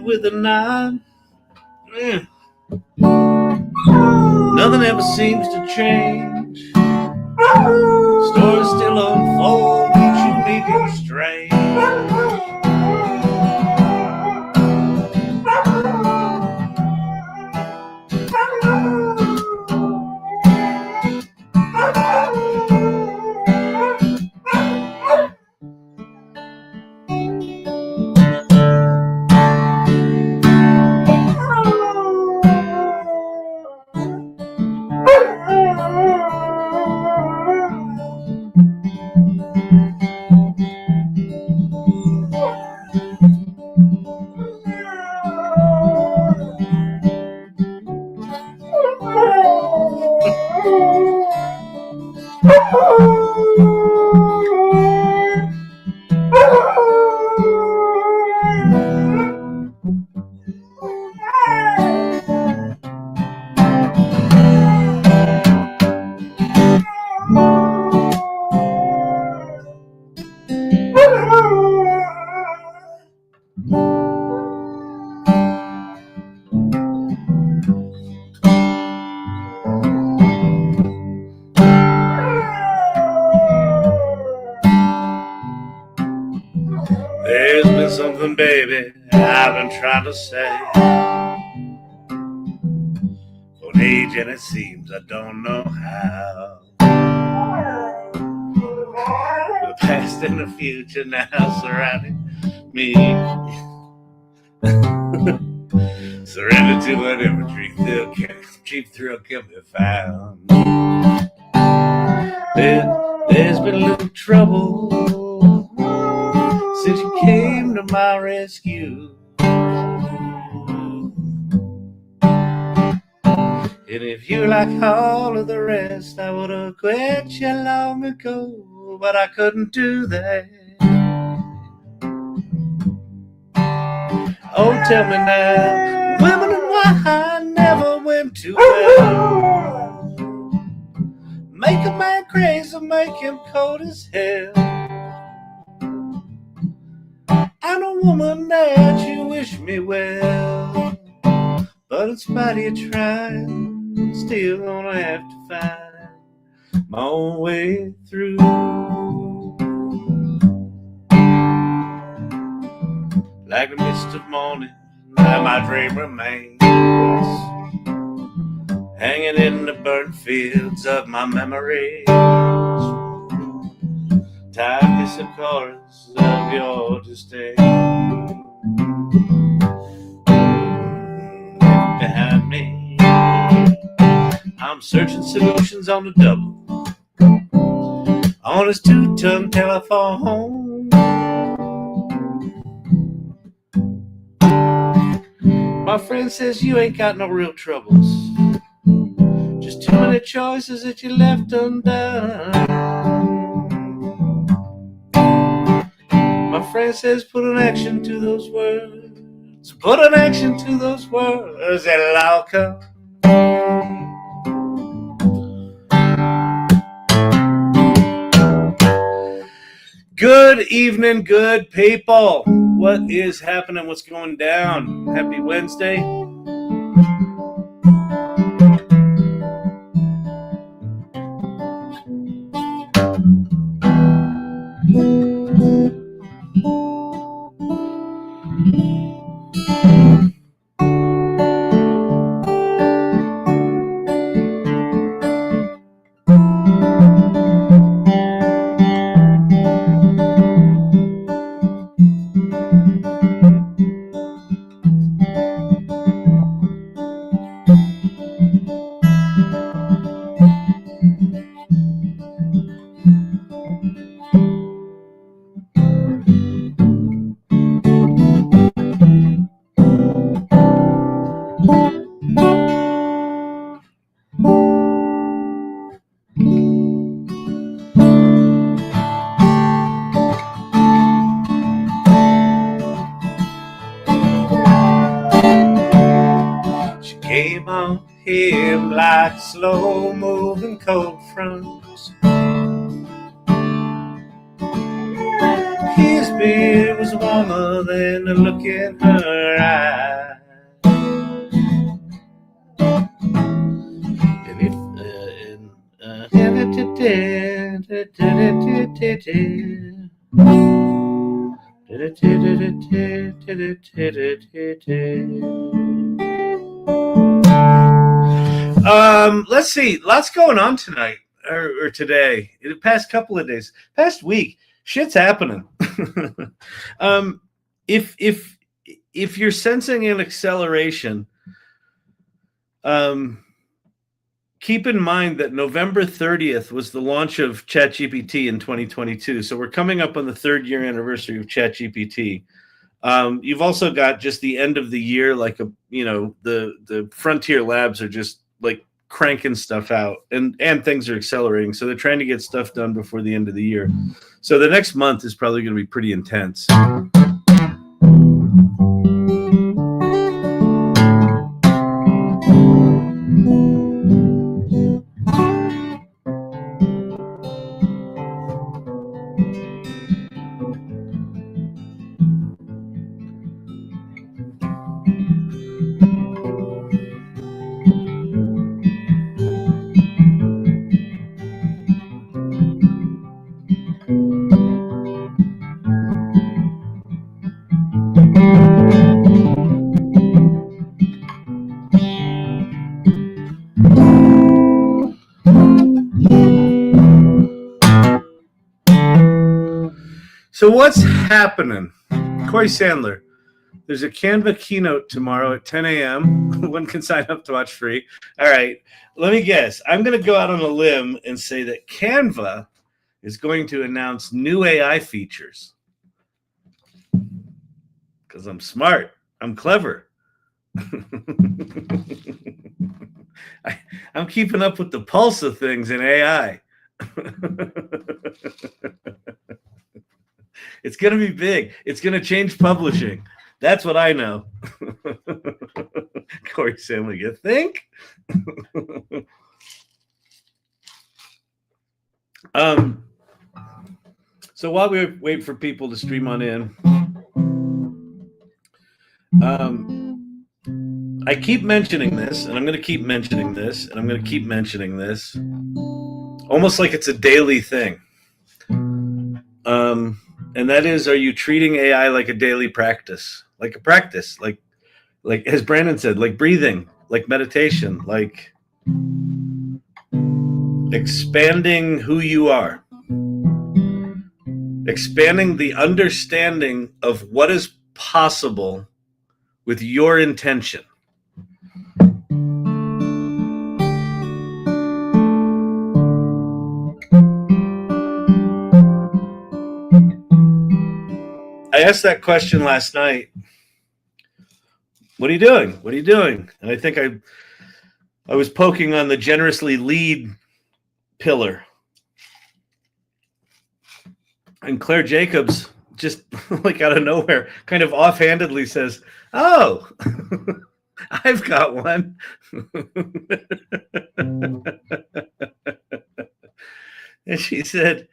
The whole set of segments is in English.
With a nod, nothing ever seems to change. Stories still unfold, each unique and strange. There's been something, baby, I've been trying to say for an age, and it seems I don't know how. The past and the future now surrounding me. Surrender to whatever cheap thrill can be found. There's been a little trouble since you came to my rescue. And if you're like all of the rest, I would have quit you long ago, but I couldn't do that. Oh, tell me now, women and wine never went too well. Make a man crazy, make him cold as hell. I'm a woman that you wish me well, but in spite of your trying, still gonna have to find my own way through. Like the mist of morning, now my dream remains, hanging in the burnt fields of my memories. Time is the chorus of your disdain. Behind me, I'm searching solutions on the double, on his two-ton telephone. My friend says you ain't got no real troubles, just too many choices that you left undone. My friend says put an action to those words, put an action to those words, and it'll all come. Good evening, good people. What is happening? What's going down? Happy Wednesday. on him like slow-moving cold fronts. His beard was warmer than the look in her eyes. And if let's see, lots going on tonight or today. The past couple of days, past week, shit's happening. If you're sensing an acceleration, keep in mind that November 30th was the launch of ChatGPT in 2022. So we're coming up on the 3rd year anniversary of ChatGPT. You've also got just the end of the year, like the Frontier Labs are just like cranking stuff out, and things are accelerating. So they're trying to get stuff done before the end of the year. So the next month is probably going to be pretty intense. So what's happening? Cori Sandler. There's a Canva keynote tomorrow at 10 a.m. One can sign up to watch free. All right, let me guess. I'm going to go out on a limb and say that Canva is going to announce new AI features. Because I'm smart. I'm clever. I'm keeping up with the pulse of things in AI. It's going to be big. It's going to change publishing. That's what I know. Cori Sandler, you think? So while we wait for people to stream on in, I keep mentioning this, and I'm going to keep mentioning this, and I'm going to keep mentioning this, almost like it's a daily thing. And that is, are you treating AI like a daily practice? Like a practice, like as Brandon said, like breathing, like meditation, like expanding who you are, expanding the understanding of what is possible with your intention. I asked that question last night. What are you doing? What are you doing? And I think I was poking on the generously lead pillar. And Claire Jacobs, just like out of nowhere, kind of offhandedly says, "Oh, I've got one." And she said,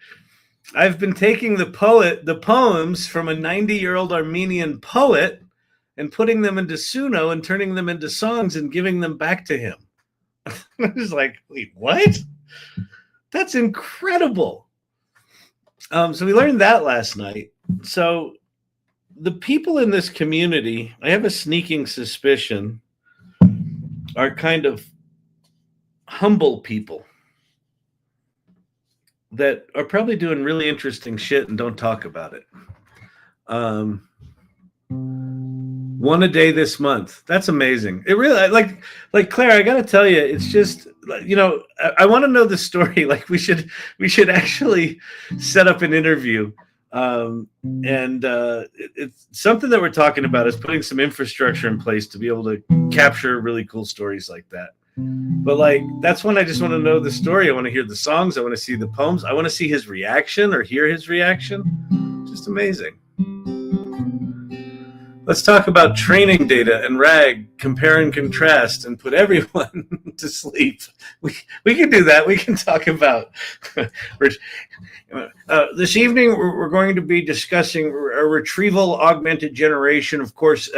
"I've been taking the poems from a 90-year-old Armenian poet and putting them into Suno and turning them into songs and giving them back to him." I was like, wait, what? That's incredible. So we learned that last night. So the people in this community, I have a sneaking suspicion, are kind of humble people that are probably doing really interesting shit and don't talk about it. One a day this month. That's amazing. It really, like Claire, I got to tell you, it's just, I want to know the story. Like we should actually set up an interview. It's something that we're talking about is putting some infrastructure in place to be able to capture really cool stories like that. But like, that's when I just want to know the story. I want to hear the songs. I want to see the poems. I want to see his reaction or hear his reaction. Just amazing. Let's talk about training data and RAG, compare and contrast, and put everyone to sleep. We can do that. We can talk about this evening. We're going to be discussing a retrieval augmented generation. Of course,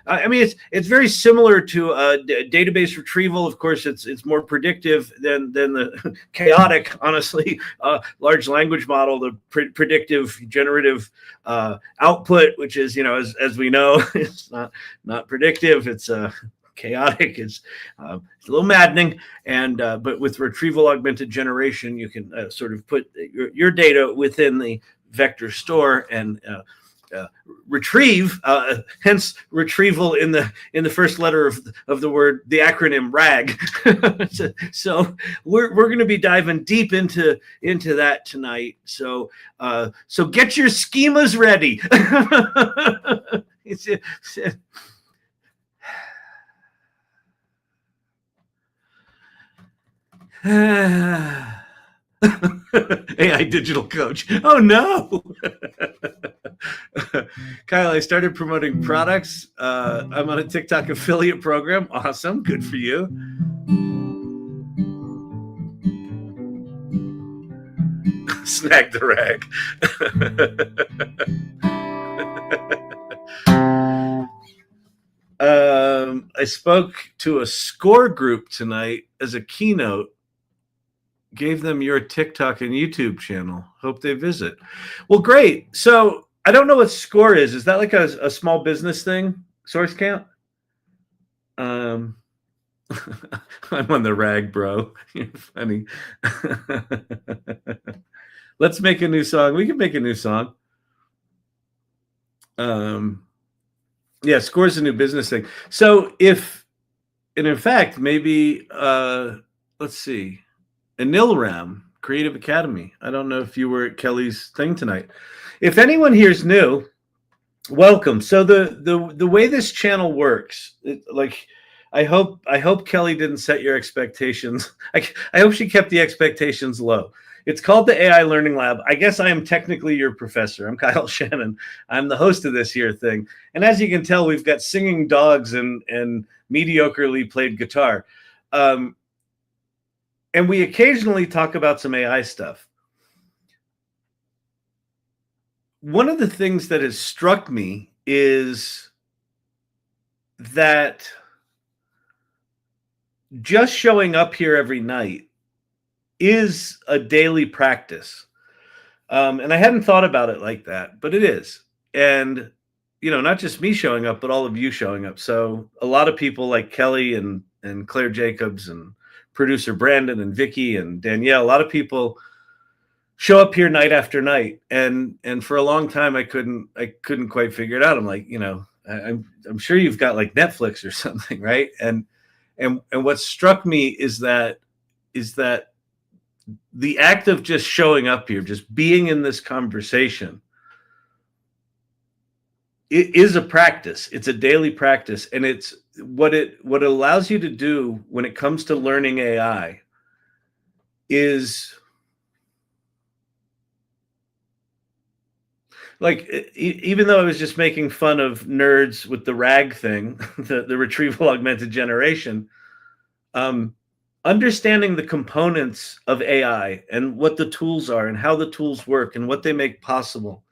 I mean it's very similar to database retrieval. Of course, it's more predictive than the chaotic, honestly, large language model, the predictive generative output, which is, as we know, it's not predictive. It's chaotic. It's a little maddening. And but with retrieval augmented generation, you can sort of put your data within the vector store and retrieve. Hence, retrieval in the first letter of the word, the acronym RAG. So we're going to be diving deep into that tonight. So get your schemas ready. AI digital coach. Oh no. Kyle, I started promoting products. I'm on a TikTok affiliate program. Awesome. Good for you. Snag the rag. I spoke to a SCORE group tonight as a keynote. Gave them your TikTok and YouTube channel. Hope they visit. Well, great. So I don't know what SCORE is. Is that like a small business thing? Source count? I'm on the rag, bro. You're funny. Let's make a new song. We can make a new song. Yeah, SCORE is a new business thing. So and in fact, maybe, let's see. Anilram Creative Academy. I don't know if you were at Kelly's thing tonight. If anyone here is new, welcome. So the way this channel works, I hope Kelly didn't set your expectations. I hope she kept the expectations low. It's called the AI Learning Lab. I guess I am technically your professor. I'm Kyle Shannon. I'm the host of this here thing. And as you can tell, we've got singing dogs and mediocrely played guitar. And we occasionally talk about some AI stuff. One of the things that has struck me is that just showing up here every night is a daily practice. And I hadn't thought about it like that, but it is. And, not just me showing up, but all of you showing up. So a lot of people like Kelly and Claire Jacobs and producer Brandon and Vicky and Danielle, a lot of people show up here night after night. And for a long time, I couldn't quite figure it out. I'm like, I'm sure you've got like Netflix or something, right? And what struck me is that the act of just showing up here, just being in this conversation, it is a practice. It's a daily practice. And it's what it allows you to do when it comes to learning AI is like, even though I was just making fun of nerds with the RAG thing, the retrieval augmented generation, understanding the components of AI and what the tools are and how the tools work and what they make possible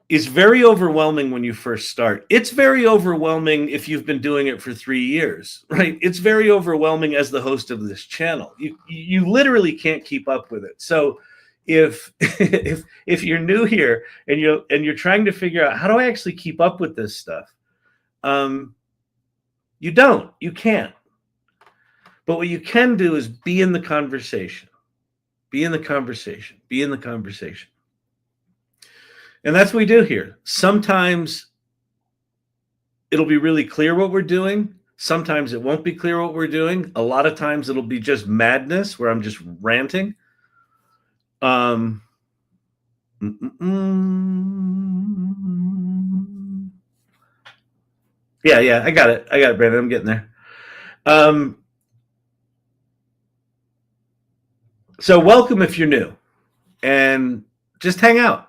is very overwhelming when you first start. It's very overwhelming if you've been doing it for 3 years, right? It's very overwhelming as the host of this channel. You literally can't keep up with it. So if you're new here and you're trying to figure out, how do I actually keep up with this stuff? You can't. But what you can do is be in the conversation. Be in the conversation. Be in the conversation. And that's what we do here. Sometimes it'll be really clear what we're doing. Sometimes it won't be clear what we're doing. A lot of times it'll be just madness where I'm just ranting. Yeah, I got it, Brandon. I'm getting there. So welcome if you're new, and just hang out.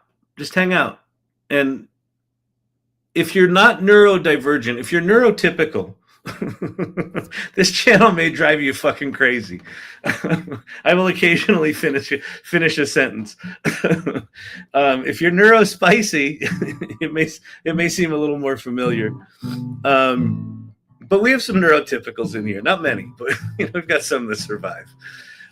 And if you're not neurodivergent, if you're neurotypical, this channel may drive you fucking crazy. I will occasionally finish a sentence. If you're neurospicy, it may seem a little more familiar. But we have some neurotypicals in here. Not many, but we've got some that survive.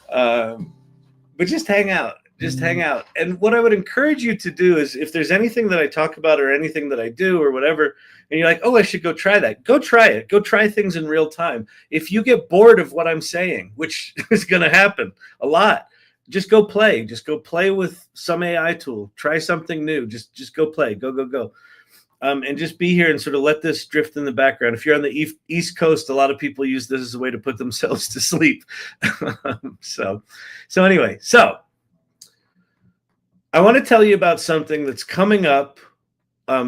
But just hang out. Just hang out. And what I would encourage you to do is, if there's anything that I talk about or anything that I do or whatever, and you're like, oh, I should go try that. Go try it. Go try things in real time. If you get bored of what I'm saying, which is going to happen a lot, just go play. Just go play with some AI tool. Try something new. Just go play. Go. And just be here and sort of let this drift in the background. If you're on the East Coast, a lot of people use this as a way to put themselves to sleep. So anyway, I want to tell you about something that's coming up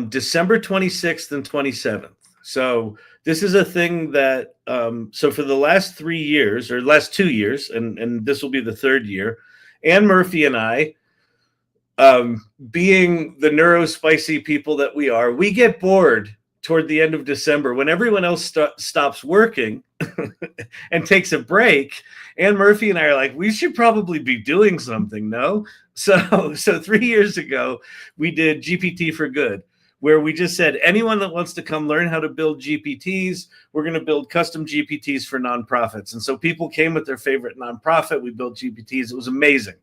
December 26th and 27th. So this is a thing that, so for the last 3 years, or last 2 years, and this will be the third year, Anne Murphy and I, being the neurospicy people that we are, we get bored toward the end of December when everyone else stops working and takes a break. Anne Murphy and I are like, we should probably be doing something, no? So 3 years ago, we did GPT for Good, where we just said, anyone that wants to come learn how to build GPTs, we're going to build custom GPTs for nonprofits. And so people came with their favorite nonprofit. We built GPTs. It was amazing.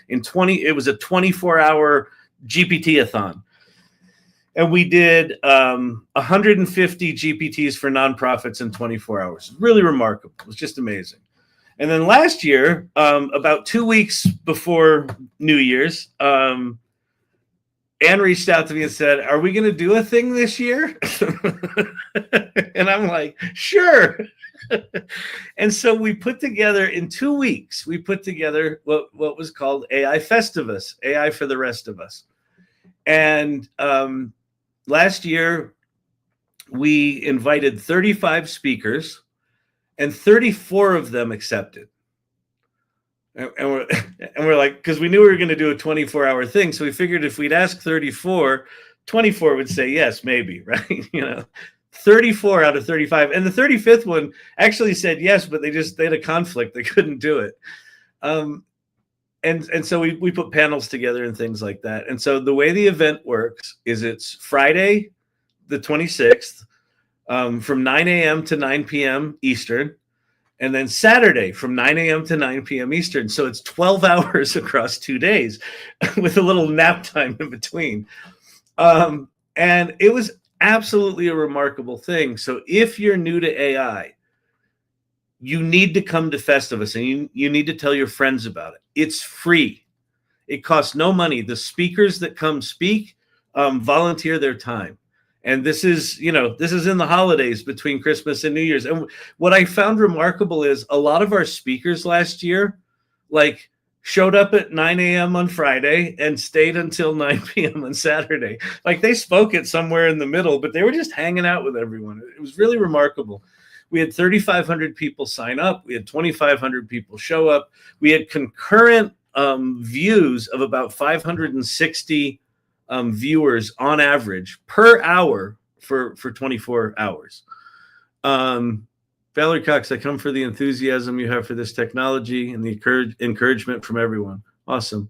It was a 24-hour GPT-a-thon. And we did 150 GPTs for nonprofits in 24 hours. Really remarkable. It was just amazing. And then last year, about 2 weeks before New Year's, Anne reached out to me and said, are we going to do a thing this year? And I'm like, sure. And so we put together, in 2 weeks, we put together what was called AI Festivus, AI for the rest of us. And last year, we invited 35 speakers, and 34 of them accepted. And we're like, because we knew we were going to do a 24-hour thing, so we figured if we'd ask 34, 24 would say yes, maybe, right? 34 out of 35, and the 35th one actually said yes, but they had a conflict; they couldn't do it. And so we put panels together and things like that. And so the way the event works is it's Friday, the 26th, from 9 a.m. to 9 p.m. Eastern. And then Saturday from 9 a.m. to 9 p.m. Eastern. So it's 12 hours across 2 days with a little nap time in between. And it was absolutely a remarkable thing. So if you're new to AI, you need to come to Festivus, and you need to tell your friends about it. It's free. It costs no money. The speakers that come speak volunteer their time. And this is in the holidays between Christmas and New Year's. And what I found remarkable is a lot of our speakers last year, showed up at 9 a.m. on Friday and stayed until 9 p.m. on Saturday. They spoke it somewhere in the middle, but they were just hanging out with everyone. It was really remarkable. We had 3,500 people sign up. We had 2,500 people show up. We had concurrent views of about 560 viewers on average per hour for 24 hours. Valerie Cox, I come for the enthusiasm you have for this technology and the encouragement from everyone. Awesome.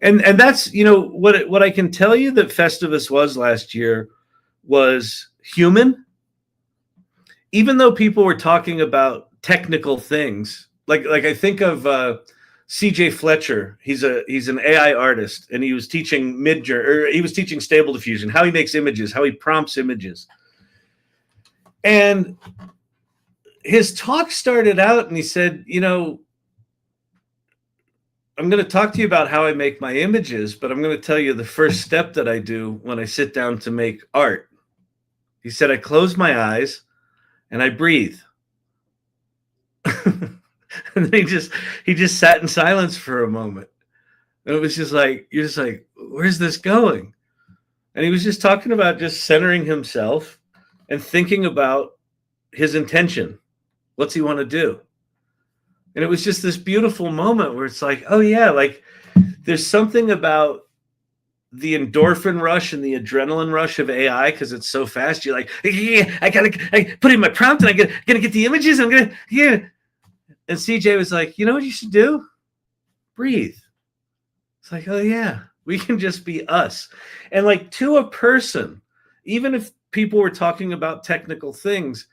And that's, what I can tell you that Festivus was last year was human. Even though people were talking about technical things, like I think of CJ Fletcher. He's an AI artist, and he was teaching he was teaching Stable Diffusion, how he makes images, how he prompts images. And his talk started out, and he said, I'm going to talk to you about how I make my images, but I'm going to tell you the first step that I do when I sit down to make art. He said, I close my eyes and I breathe. And then he just sat in silence for a moment. And it was just like, you're just like, where's this going? And he was just talking about just centering himself and thinking about his intention. What's he want to do? And it was just this beautiful moment where it's like, oh yeah, there's something about the endorphin rush and the adrenaline rush of AI because it's so fast. You're like, yeah, I put in my prompt and I'm gonna get the images. I'm gonna, yeah. And CJ was like, you know what you should do? Breathe. It's like, oh yeah, we can just be us. And like to a person, even if people were talking about technical things,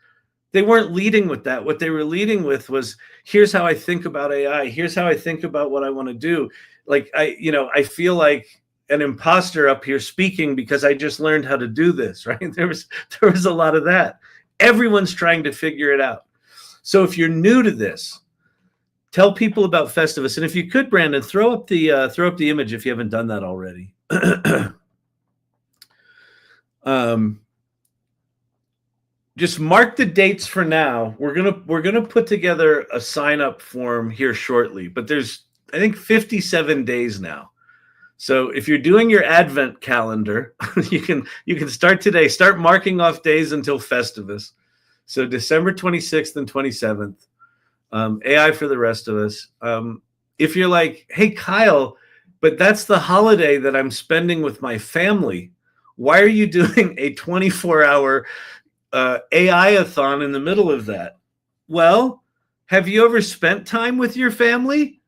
they weren't leading with that. What they were leading with was, here's how I think about AI. Here's how I think about what I want to do. Like I feel like an imposter up here speaking because I just learned how to do this, right? There was a lot of that. Everyone's trying to figure it out. So if you're new to this, tell people about Festivus. And if you could, Brandon, throw up the image if you haven't done that already. Just mark the dates for now. We're gonna put together a sign up form here shortly, but there's, I think, 57 days now. So if you're doing your Advent calendar, you can start today. Start marking off days until Festivus. So December 26th and 27th. AI for the rest of us. If you're like, hey Kyle, but that's the holiday that I'm spending with my family. Why are you doing a 24-hour AI-a-thon in the middle of that? Well, have you ever spent time with your family?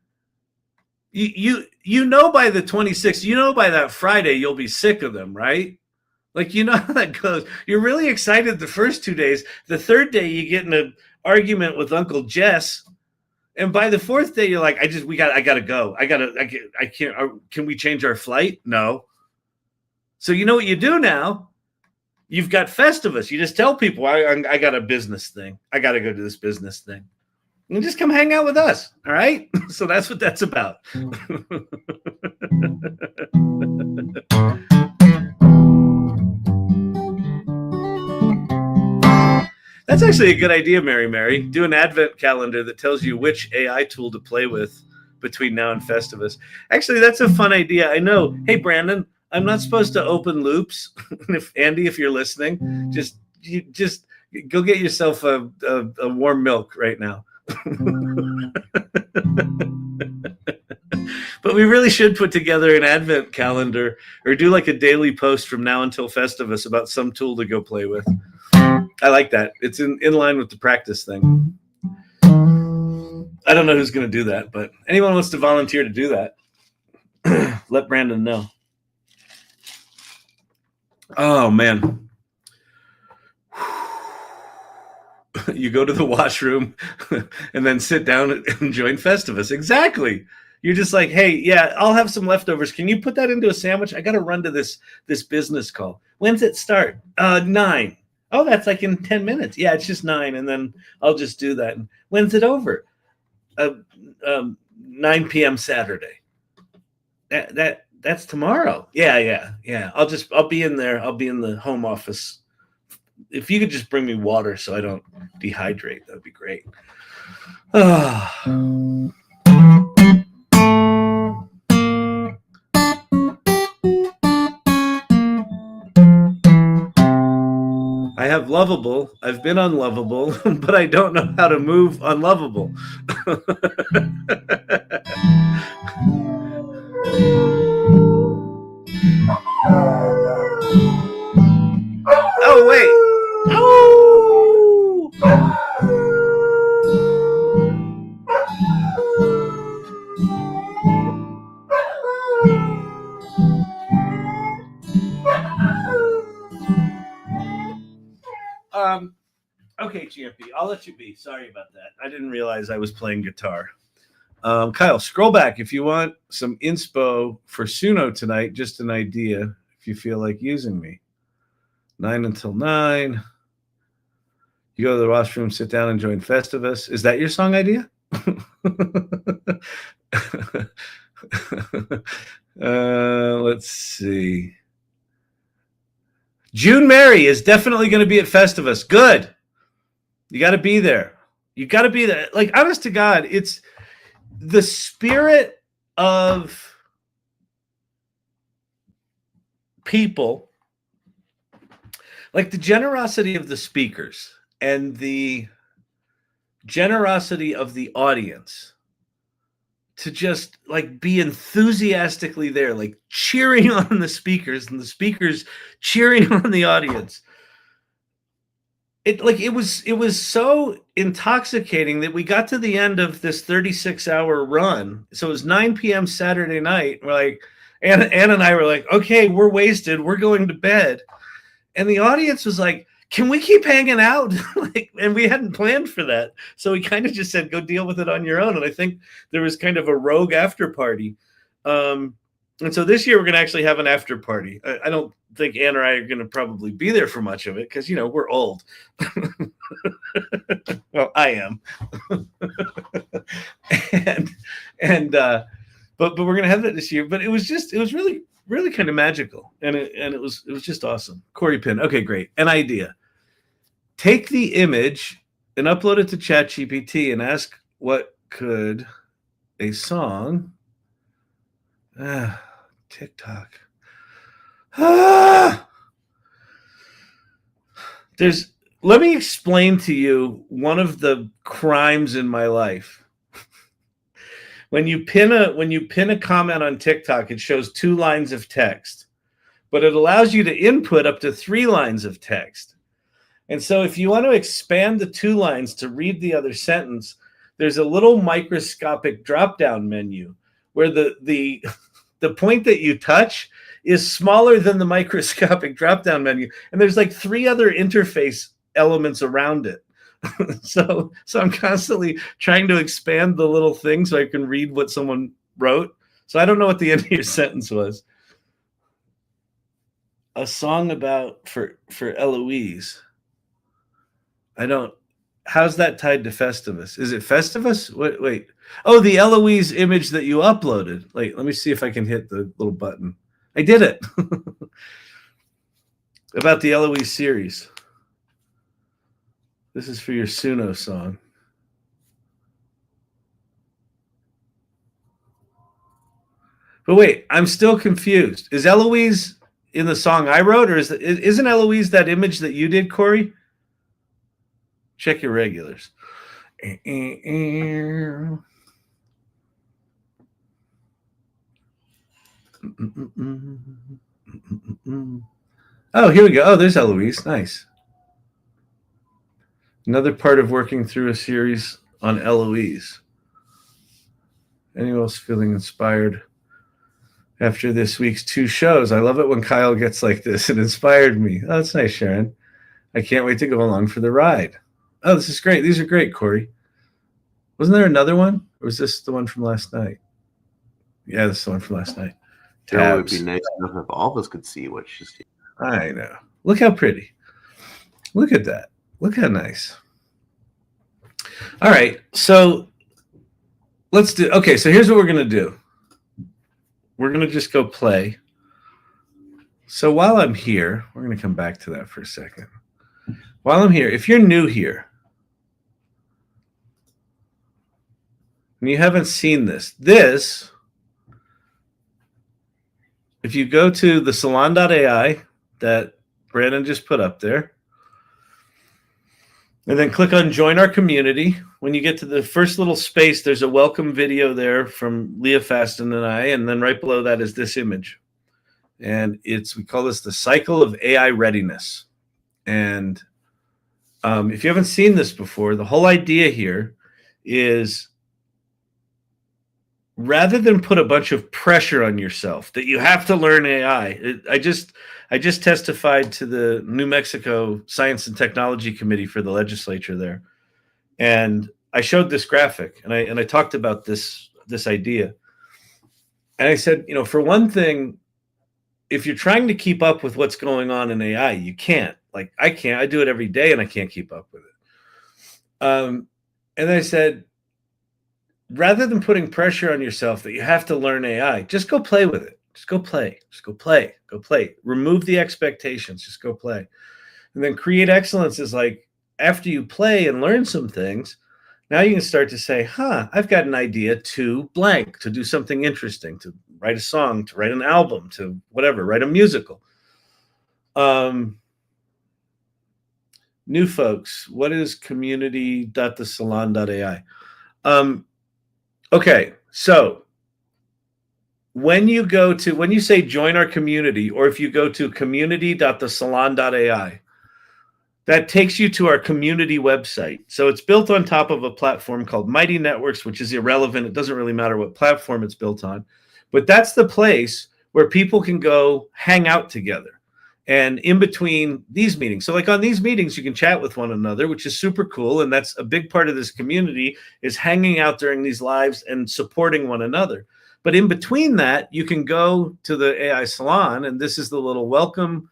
You know by the 26th, you know by that Friday you'll be sick of them, right? Like, you know how that goes. You're really excited the first 2 days. The third day you get in an argument with Uncle Jess, and by the fourth day you're like, I gotta go. I can't. Can we change our flight? No. So you know what you do now? You've got Festivus. You just tell people, I got a business thing. I got to go to this business thing. And just come hang out with us. All right? So that's what that's about. That's actually a good idea, Mary. Do an Advent calendar that tells you which AI tool to play with between now and Festivus. Actually, that's a fun idea. I know. Hey, Brandon, I'm not supposed to open loops. If Andy, if you're listening, just go get yourself a warm milk right now. But we really should put together an Advent calendar or do like a daily post from now until Festivus about some tool to go play with. I like that. It's in line with the practice thing. I don't know who's going to do that, but anyone wants to volunteer to do that, let Brandon know. Oh, man. You go to the washroom and then sit down and join Festivus. Exactly. You're just like, hey, yeah, I'll have some leftovers. Can you put that into a sandwich? I got to run to this business call. When's it start? 9. Oh, that's like in 10 minutes. Yeah, it's just 9. And then I'll just do that. And when's it over? 9 p.m. Saturday. That's tomorrow. Yeah. I'll be in there. I'll be in the home office. If you could just bring me water so I don't dehydrate, that'd be great. I have lovable. I've been unlovable, but I don't know how to move unlovable. Oh, wait. Oh! Okay, GMP, I'll let you be. Sorry about that. I didn't realize I was playing guitar. Kyle, scroll back if you want some inspo for Suno tonight. Just an idea if you feel like using me. 9 until 9. You go to the washroom, sit down, and join Festivus. Is that your song idea? Let's see. June Mary is definitely going to be at Festivus. Good. You got to be there. You got to be there. Like, honest to God, it's the spirit of people, like the generosity of the speakers and the generosity of the audience to just like be enthusiastically there, like cheering on the speakers and the speakers cheering on the audience. It was so intoxicating that we got to the end of this 36-hour run. So it was 9 p.m. Saturday night. We're like, Anna and I were like, okay, we're wasted. We're going to bed. And the audience was like, can we keep hanging out? Like, and we hadn't planned for that. So we kind of just said, go deal with it on your own. And I think there was kind of a rogue after party. And so this year we're going to actually have an after party. I don't think Ann or I are going to probably be there for much of it because, you know, we're old. Well, I am. But we're going to have that this year. But it was really kind of magical. And it was just awesome. Corey Pin. Okay, great. An idea. Take the image and upload it to ChatGPT and ask what could a song... TikTok. Let me explain to you one of the crimes in my life. When you pin a comment on TikTok, it shows 2 lines of text, but it allows you to input up to 3 lines of text. And so if you want to expand the 2 lines to read the other sentence, there's a little microscopic drop-down menu where the point that you touch is smaller than the microscopic drop-down menu. And there's like 3 other interface elements around it. So I'm constantly trying to expand the little thing so I can read what someone wrote. So I don't know what the end of your sentence was. A song about for Eloise. How's that tied to Festivus? Is it Festivus? Wait. Oh, the Eloise image that you uploaded. Let me see if I can hit the little button. I did it. About the Eloise series. This is for your Suno song. But wait, I'm still confused. Is Eloise in the song I wrote, or isn't Eloise that image that you did, Corey? Check your regulars. Oh, here we go. Oh, there's Eloise. Nice. Another part of working through a series on Eloise. Anyone else feeling inspired after this week's 2 shows? I love it when Kyle gets like this. It inspired me. Oh, that's nice, Sharon. I can't wait to go along for the ride. Oh, this is great. These are great, Corey. Wasn't there another one? Or was this the one from last night? Yeah, this is the one from last night. It would be nice enough if all of us could see what she's doing. I know. Look how pretty. Look at that. Look how nice. All right. So let's do. Okay. So here's what we're going to do. We're going to just go play. So while I'm here, we're going to come back to that for a second. While I'm here, if you're new here and you haven't seen this, if you go to the salon.ai that Brandon just put up there, and then click on join our community, when you get to the first little space, there's a welcome video there from Leah Fasten and I, and then right below that is this image. And we call this the cycle of AI readiness. And if you haven't seen this before, the whole idea here is rather than put a bunch of pressure on yourself that you have to learn AI. I just testified to the New Mexico Science and Technology Committee for the legislature there. And I showed this graphic and I talked about this idea. And I said, for one thing, if you're trying to keep up with what's going on in AI, you can't. Like I can't. I do it every day and I can't keep up with it. And I said, rather than putting pressure on yourself that you have to learn AI, just go play with it. Just go play. Just go play. Go play. Remove the expectations. Just go play. And then create excellence is like after you play and learn some things, now you can start to say, I've got an idea to blank, to do something interesting, to write a song, to write an album, to whatever, write a musical. New folks, what is community.thesalon.ai? Okay, So when you say join our community, or if you go to community.thesalon.ai, that takes you to our community website. So it's built on top of a platform called Mighty Networks, which is irrelevant. It doesn't really matter what platform it's built on. But that's the place where people can go hang out together. And in between these meetings, so like on these meetings, you can chat with one another, which is super cool. And that's a big part of this community, is hanging out during these lives and supporting one another. But in between that, you can go to the AI Salon, and this is the little welcome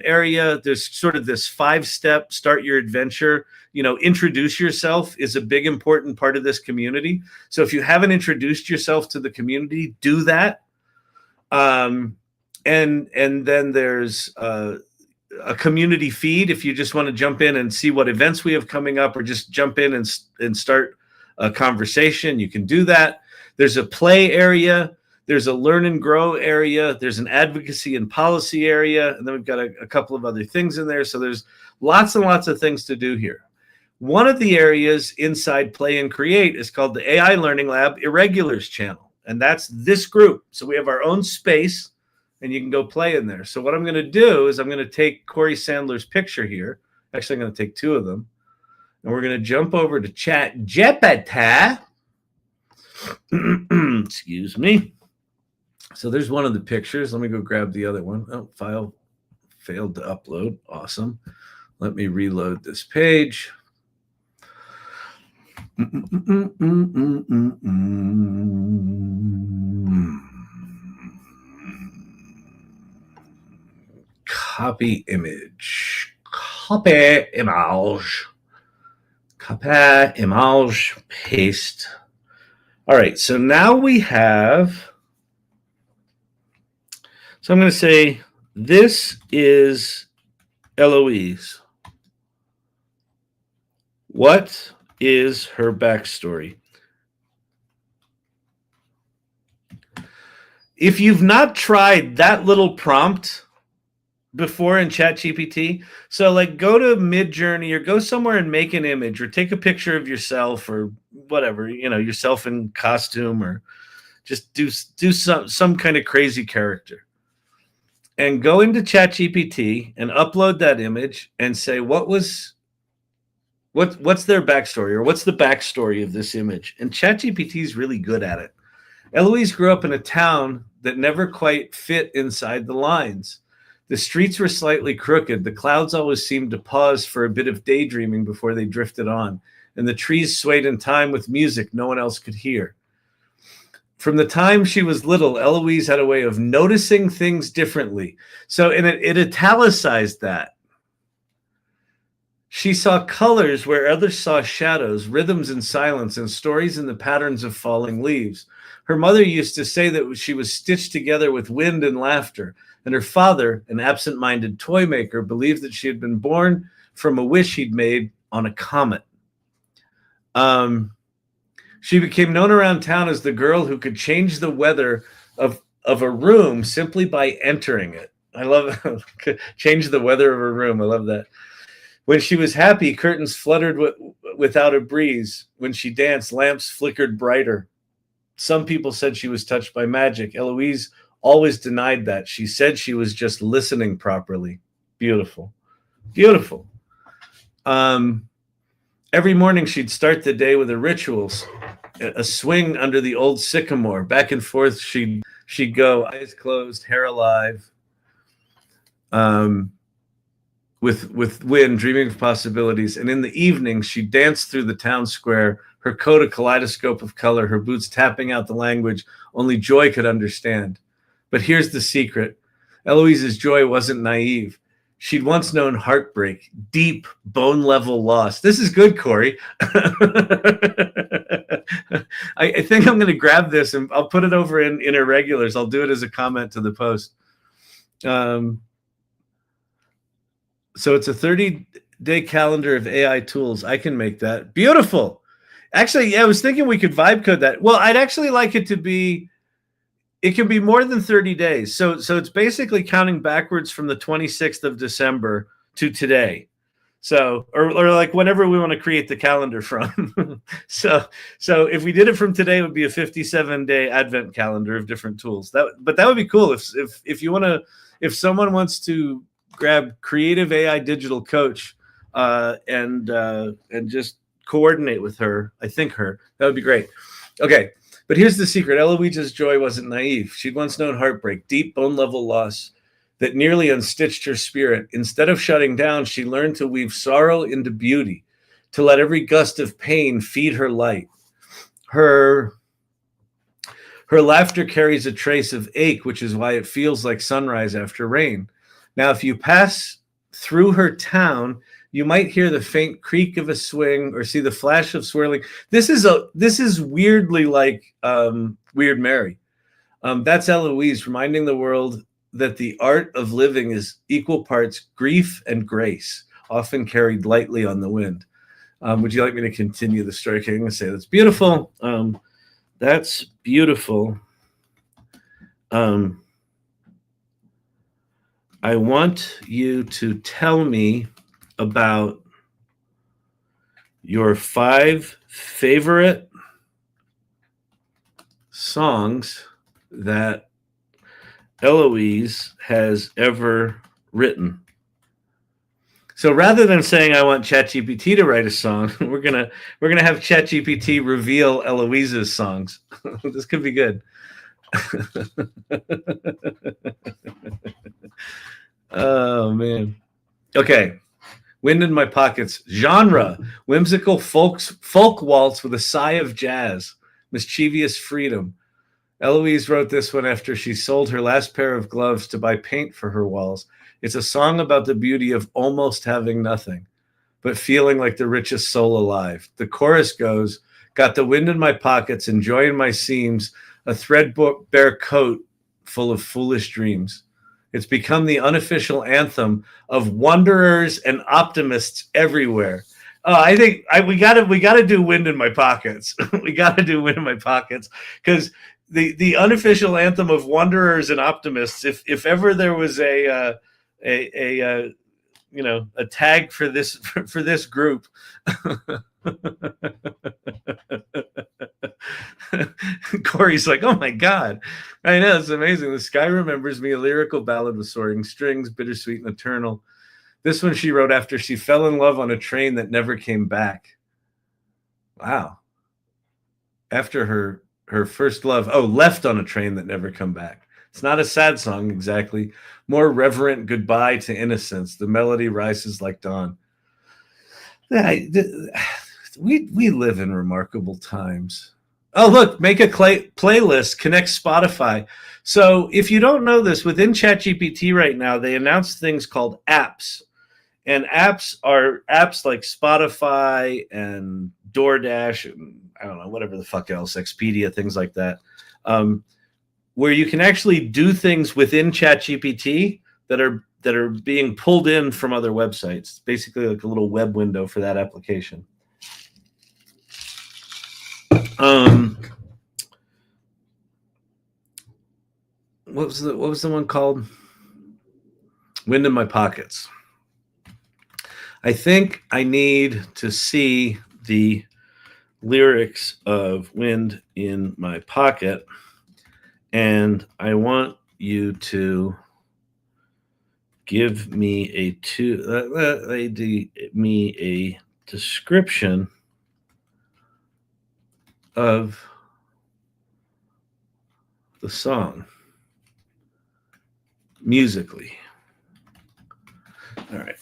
area. There's sort of this 5-step start your adventure. Introduce yourself is a big important part of this community. So if you haven't introduced yourself to the community, do that. And then there's a community feed if you just want to jump in and see what events we have coming up, or just jump in and start a conversation. You can do that. There's a play area. There's a learn and grow area. There's an advocacy and policy area. And then we've got a couple of other things in there. So there's lots and lots of things to do here. One of the areas inside Play and Create is called the AI Learning Lab Irregulars channel. And that's this group. So we have our own space, and you can go play in there. So what I'm going to do is I'm going to take Cori Sandler's picture here. Actually, I'm going to take 2 of them. And we're going to jump over to ChatGPT. Excuse me. So there's one of the pictures. Let me go grab the other one. Oh, file failed to upload. Awesome. Let me reload this page. Copy image. Copy image. Copy image. Paste. All right. So now we have. So I'm going to say, this is Eloise. What is her backstory? If you've not tried that little prompt before in ChatGPT, so like go to Midjourney or go somewhere and make an image, or take a picture of yourself, or whatever, yourself in costume, or just do some kind of crazy character. And go into ChatGPT and upload that image and say, what's their backstory, or what's the backstory of this image? And ChatGPT is really good at it. Eloise grew up in a town that never quite fit inside the lines. The streets were slightly crooked. The clouds always seemed to pause for a bit of daydreaming before they drifted on. And the trees swayed in time with music no one else could hear. From the time she was little, Eloise had a way of noticing things differently. So, and it italicized that. She saw colors where others saw shadows, rhythms in silence, and stories in the patterns of falling leaves. Her mother used to say that she was stitched together with wind and laughter, and her father, an absent-minded toy maker, believed that she had been born from a wish he'd made on a comet. She became known around town as the girl who could change the weather of a room simply by entering it. I love it. Change the weather of a room. I love that. When she was happy, curtains fluttered without a breeze. When she danced, lamps flickered brighter. Some people said she was touched by magic. Eloise always denied that. She said she was just listening properly. Beautiful. Beautiful. Every morning she'd start the day with a rituals, a swing under the old sycamore. Back and forth she'd go, eyes closed, hair alive, with wind, dreaming of possibilities. And in the evening, she'd dance through the town square, her coat a kaleidoscope of color, her boots tapping out the language only joy could understand. But here's the secret. Eloise's joy wasn't naive. She'd once known heartbreak, deep, bone-level loss. This is good, Cori. I think I'm going to grab this and I'll put it over in Irregulars. I'll do it as a comment to the post. So it's a 30-day calendar of AI tools. I can make that. Beautiful. Actually, yeah, I was thinking we could vibe code that. Well, I'd actually like it to be, it can be more than 30 days. So it's basically counting backwards from the 26th of December to today. So, or like whenever we want to create the calendar from. so if we did it from today, it would be a 57-day advent calendar of different tools. But that would be cool if you want to, if someone wants to grab Creative AI Digital Coach and just coordinate with her, that would be great. Okay, but here's the secret. Eloise's joy wasn't naive. She'd once known heartbreak, deep bone-level loss that nearly unstitched her spirit. Instead of shutting down, she learned to weave sorrow into beauty, to let every gust of pain feed her light. Her laughter carries a trace of ache, which is why it feels like sunrise after rain. Now, if you pass through her town, you might hear the faint creak of a swing or see the flash of swirling. This is weirdly like Weird Mary. That's Eloise reminding the world that the art of living is equal parts grief and grace, often carried lightly on the wind. Would you like me to continue the story? Okay, I'm going to say that's beautiful. That's beautiful. I want you to tell me about your 5 favorite songs that Eloise has ever written. So rather than saying I want ChatGPT to write a song, we're gonna have ChatGPT reveal Eloise's songs. This could be good. Oh man. Okay. Wind in My Pockets. Genre: whimsical folk waltz with a sigh of jazz. Mischievous freedom. Eloise wrote this one after she sold her last pair of gloves to buy paint for her walls. It's a song about the beauty of almost having nothing, but feeling like the richest soul alive. The chorus goes, got the wind in my pockets, enjoy in my seams, a threadbare coat full of foolish dreams. It's become the unofficial anthem of wanderers and optimists everywhere. I think we gotta do Wind in My Pockets. We gotta do Wind in My Pockets because the unofficial anthem of wanderers and optimists. If ever there was a tag for this group. Cori's like, oh my God. I know, it's amazing. The sky remembers me, a lyrical ballad with soaring strings, bittersweet and eternal. This one she wrote after she fell in love on a train that never came back. Wow. After her first love, left on a train that never come back. It's not a sad song exactly. More reverent goodbye to innocence. The melody rises like dawn. We live in remarkable times. Oh, look, make a playlist, connect Spotify. So if you don't know this, within ChatGPT right now, they announced things called apps. And apps are apps like Spotify and DoorDash and I don't know, whatever the fuck else, Expedia, things like that, where you can actually do things within ChatGPT that are being pulled in from other websites. Basically like a little web window for that application. What was the one called? Wind in My Pockets. I think I need to see the lyrics of Wind in My Pocket, and I want you to give me a description of the song musically. All right.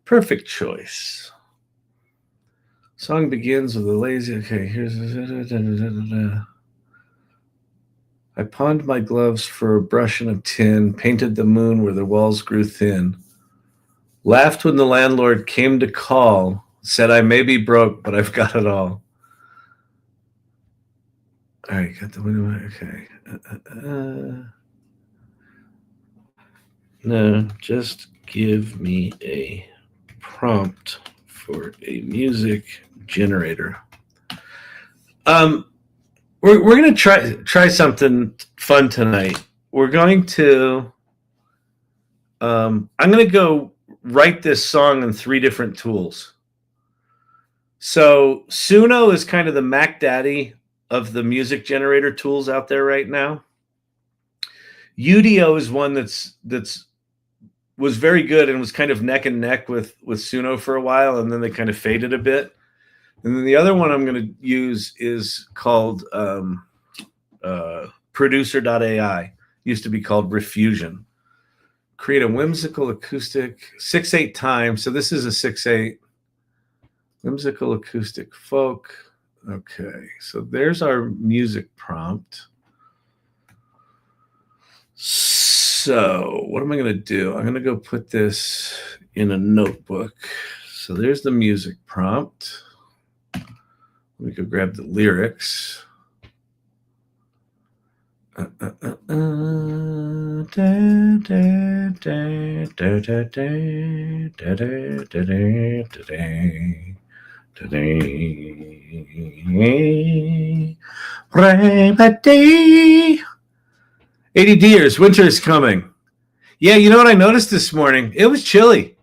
Perfect choice. Song begins with a lazy. Okay, here's. I pawned my gloves for a brush and a tin, painted the moon where the walls grew thin. Laughed when the landlord came to call, said I may be broke, but I've got it all. All right, got the window. Okay. No, just give me a prompt for a music generator. we're gonna try something fun tonight. We're going to I'm gonna go write this song in 3 different tools. So Suno is kind of the Mac Daddy of the music generator tools out there right now. Udio is one that's was very good and was kind of neck and neck with Suno for a while, and then they kind of faded a bit. And then the other one I'm going to use is called Producer.ai. Used to be called Refusion. Create a whimsical acoustic 6/8 time. So this is a 6/8 whimsical acoustic folk. Okay, so there's our music prompt. So what am I going to do? I'm going to go put this in a notebook. So there's the music prompt. We could grab the lyrics. Today, 80 deers, winter is coming. Yeah, you know what I noticed this morning? It was chilly.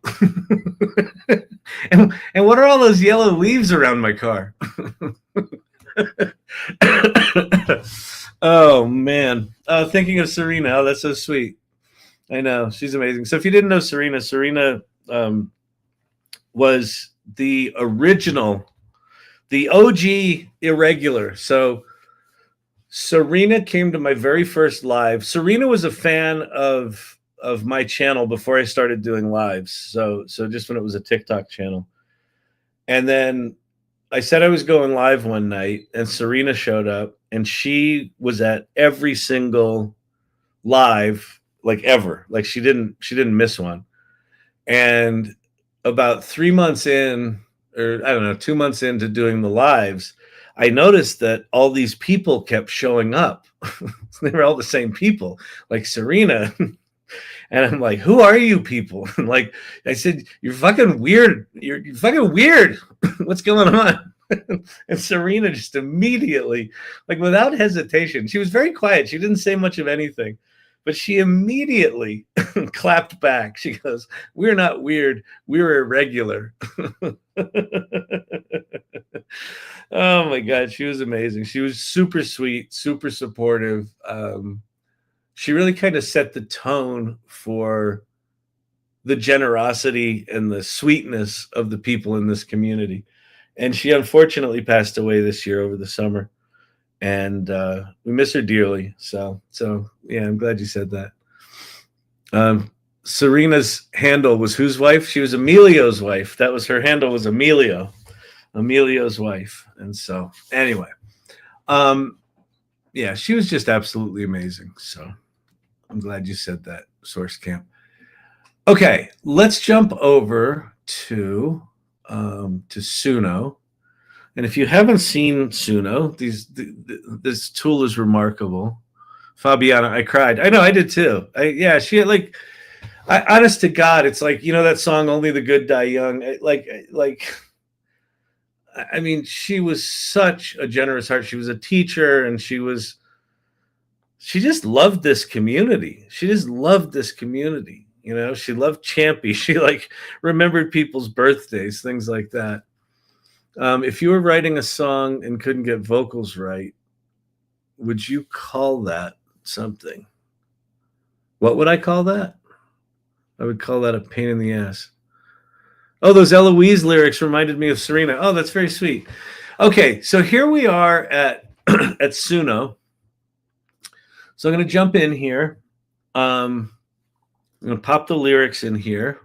and what are all those yellow leaves around my car? Oh, man. Thinking of Serena. Oh, that's so sweet. I know. She's amazing. So if you didn't know Serena was the original, the OG irregular. So Serena came to my very first live. Serena was a fan of my channel before I started doing lives. So just when it was a TikTok channel. And then I said I was going live one night, and Serena showed up, and she was at every single live, like ever. Like she didn't miss one. And about 3 months in, or I don't know, 2 months into doing the lives, I noticed that all these people kept showing up. They were all the same people, like Serena. And I'm like, who are you people? And like I said, you're fucking weird. You're fucking weird. What's going on? And Serena just immediately, like without hesitation, she was very quiet. She didn't say much of anything, but she immediately clapped back. She goes, "We're not weird. We're irregular." Oh my God, she was amazing. She was super sweet, super supportive. She really kind of set the tone for the generosity and the sweetness of the people in this community. And she unfortunately passed away this year over the summer, and we miss her dearly. So yeah, I'm glad you said that. Serena's handle was whose wife? She was Emilio's wife. That was her handle, was Emilio's wife. And so anyway, yeah, she was just absolutely amazing. So I'm glad you said that, Source Camp. Okay, let's jump over to Suno. And if you haven't seen Suno, this tool is remarkable. Fabiana, I cried. I know, I did too. Yeah, she had like, honest to God, it's like, you know that song "Only the Good Die Young." I mean, she was such a generous heart. She was a teacher, and she just loved this community. She just loved this community. You know, she loved Champy. She like remembered people's birthdays, things like that. If you were writing a song and couldn't get vocals right, would you call that something? What would I call that? I would call that a pain in the ass. Oh, those Eloise lyrics reminded me of Serena. Oh, that's very sweet. Okay, so here we are at at Suno. So I'm going to jump in here. I'm going to pop the lyrics in here.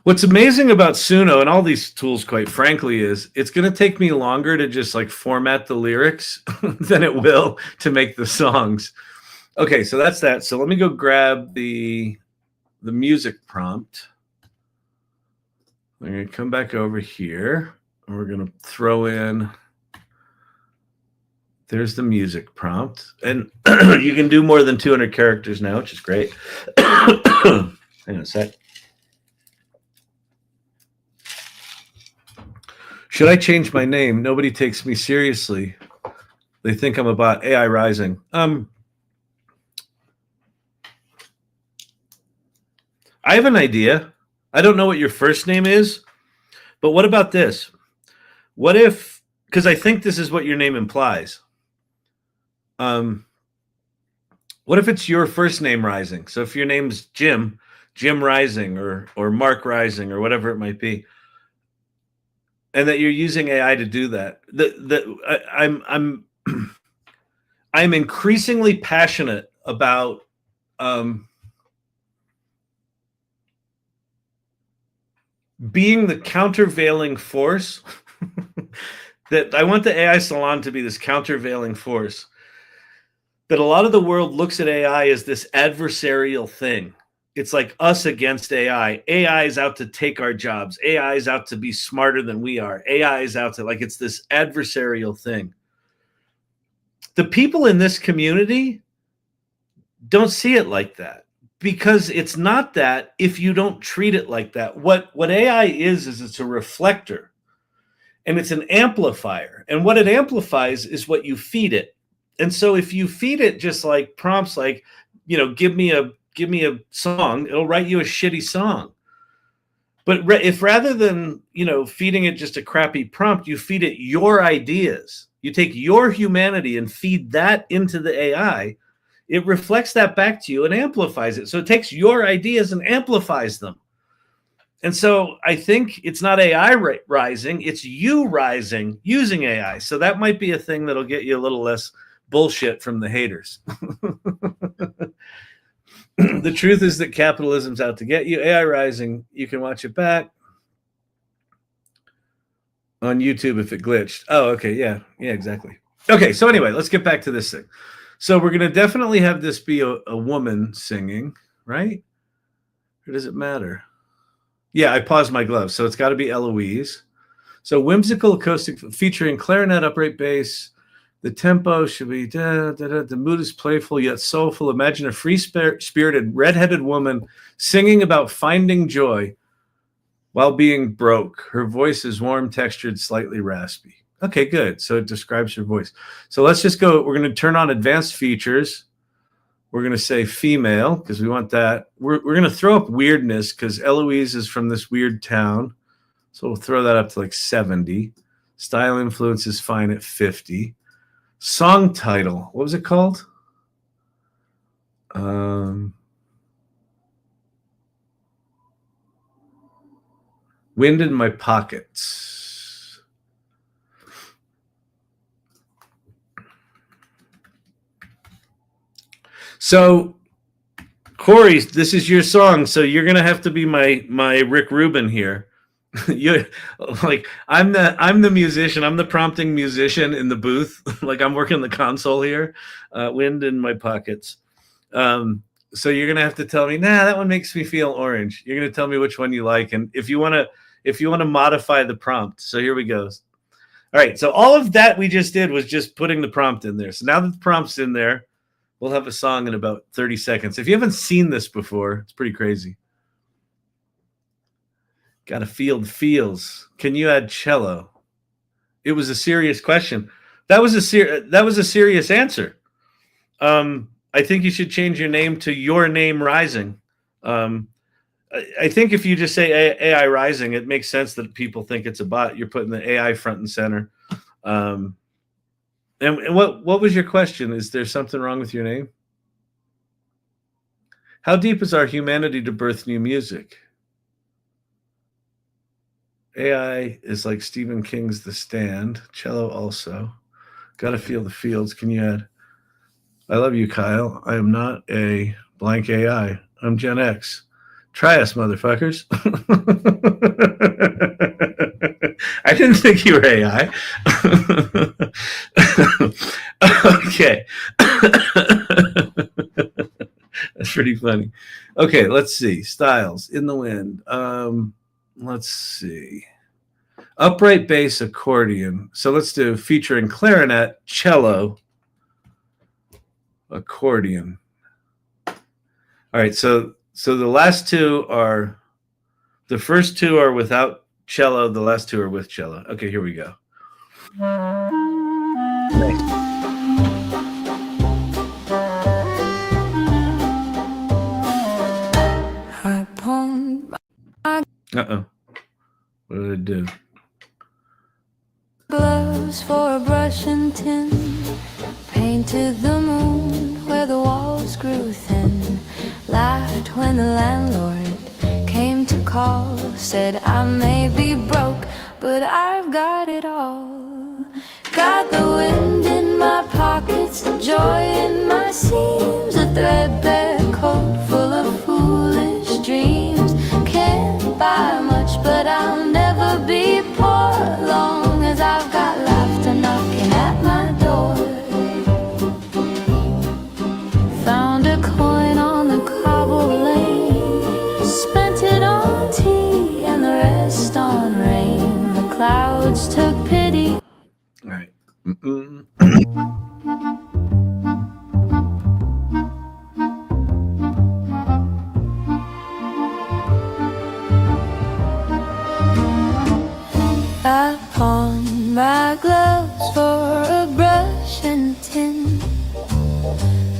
What's amazing about Suno and all these tools, quite frankly, is it's going to take me longer to just like format the lyrics than it will to make the songs. Okay, so that's that. So let me go grab the music prompt. I'm going to come back over here, and we're going to throw in. There's the music prompt, and you can do more than 200 characters now, which is great. Hang on a sec. Should I change my name? Nobody takes me seriously. They think I'm about AI Rising. I have an idea. I don't know what your first name is, but what about this? What if, because I think this is what your name implies. What if it's your first name Rising? So if your name's Jim Rising or Mark Rising or whatever it might be, and that you're using AI to do that. I'm increasingly passionate about being the countervailing force. That I want the AI salon to be this countervailing force. That a lot of the world looks at AI as this adversarial thing. It's like us against AI. AI is out to take our jobs. AI is out to be smarter than we are. AI is out to, like, it's this adversarial thing. The people in this community don't see it like that, because it's not that if you don't treat it like that. What AI is it's a reflector, and it's an amplifier. And what it amplifies is what you feed it. And so if you feed it just like prompts like, give me a song, it'll write you a shitty song. But if rather than, feeding it just a crappy prompt, you feed it your ideas, you take your humanity and feed that into the AI, it reflects that back to you and amplifies it. So it takes your ideas and amplifies them. And so I think it's not AI rising, it's you rising using AI. So that might be a thing that'll get you a little less bullshit from the haters. The truth is that capitalism's out to get you. AI Rising, you can watch it back on YouTube if it glitched. Oh, okay. Yeah, exactly. Okay, so anyway, let's get back to this thing. So we're going to definitely have this be a woman singing, right? Or does it matter? Yeah, I paused my gloves, so it's got to be Eloise. So whimsical acoustic featuring clarinet, upright bass. The tempo should be the mood is playful yet soulful. Imagine a free-spirited, red-headed woman singing about finding joy while being broke. Her voice is warm, textured, slightly raspy. Okay, good. So it describes her voice. So let's just go. We're going to turn on advanced features. We're going to say female because we want that. We're going to throw up weirdness because Eloise is from this weird town. So we'll throw that up to like 70. Style influence is fine at 50. Song title. What was it called? Wind in My Pockets. So, Cori, this is your song, so you're gonna have to be my Rick Rubin here. You're like I'm the musician. I'm the prompting musician in the booth. Like I'm working the console here. Wind in My Pockets. So you're gonna have to tell me. Nah, that one makes me feel orange. You're gonna tell me which one you like, and if you wanna modify the prompt. So here we go. All right. So all of that we just did was just putting the prompt in there. So now that the prompt's in there, we'll have a song in about 30 seconds. If you haven't seen this before, it's pretty crazy. Got to feel the feels. Can you add cello? It was a serious question. That was a serious answer. I think you should change your name to Your Name Rising. I think if you just say AI Rising, it makes sense that people think it's a bot. You're putting the AI front and center. And what was your question? Is there something wrong with your name? How deep is our humanity to birth new music? AI is like Stephen King's The Stand. Cello also. Gotta feel the fields. Can you add? I love you, Kyle. I am not a blank AI. I'm Gen X. Try us, motherfuckers. I didn't think you were AI. Okay. That's pretty funny. Okay, let's see. Styles in the wind. Let's see. Upright bass accordion. So let's do featuring clarinet, cello, accordion. All right, so the last two are, the first two are without cello, the last two are with cello. Okay, here we go. Uh-oh. What did it do? Gloves for a brush and tin, painted the moon where the walls grew thin, laughed when the landlord came to call, said I may be broke, but I've got it all. Got the wind in my pockets, joy in my seams, a threadbare coat full of foolish dreams. Can't buy much, but I'll never be poor, long as I've got laughter knocking at my door. Found a coin on the cobble lane, spent it on tea and the rest on rain. The clouds took pity. All right. I pawned my gloves for a brush and tin,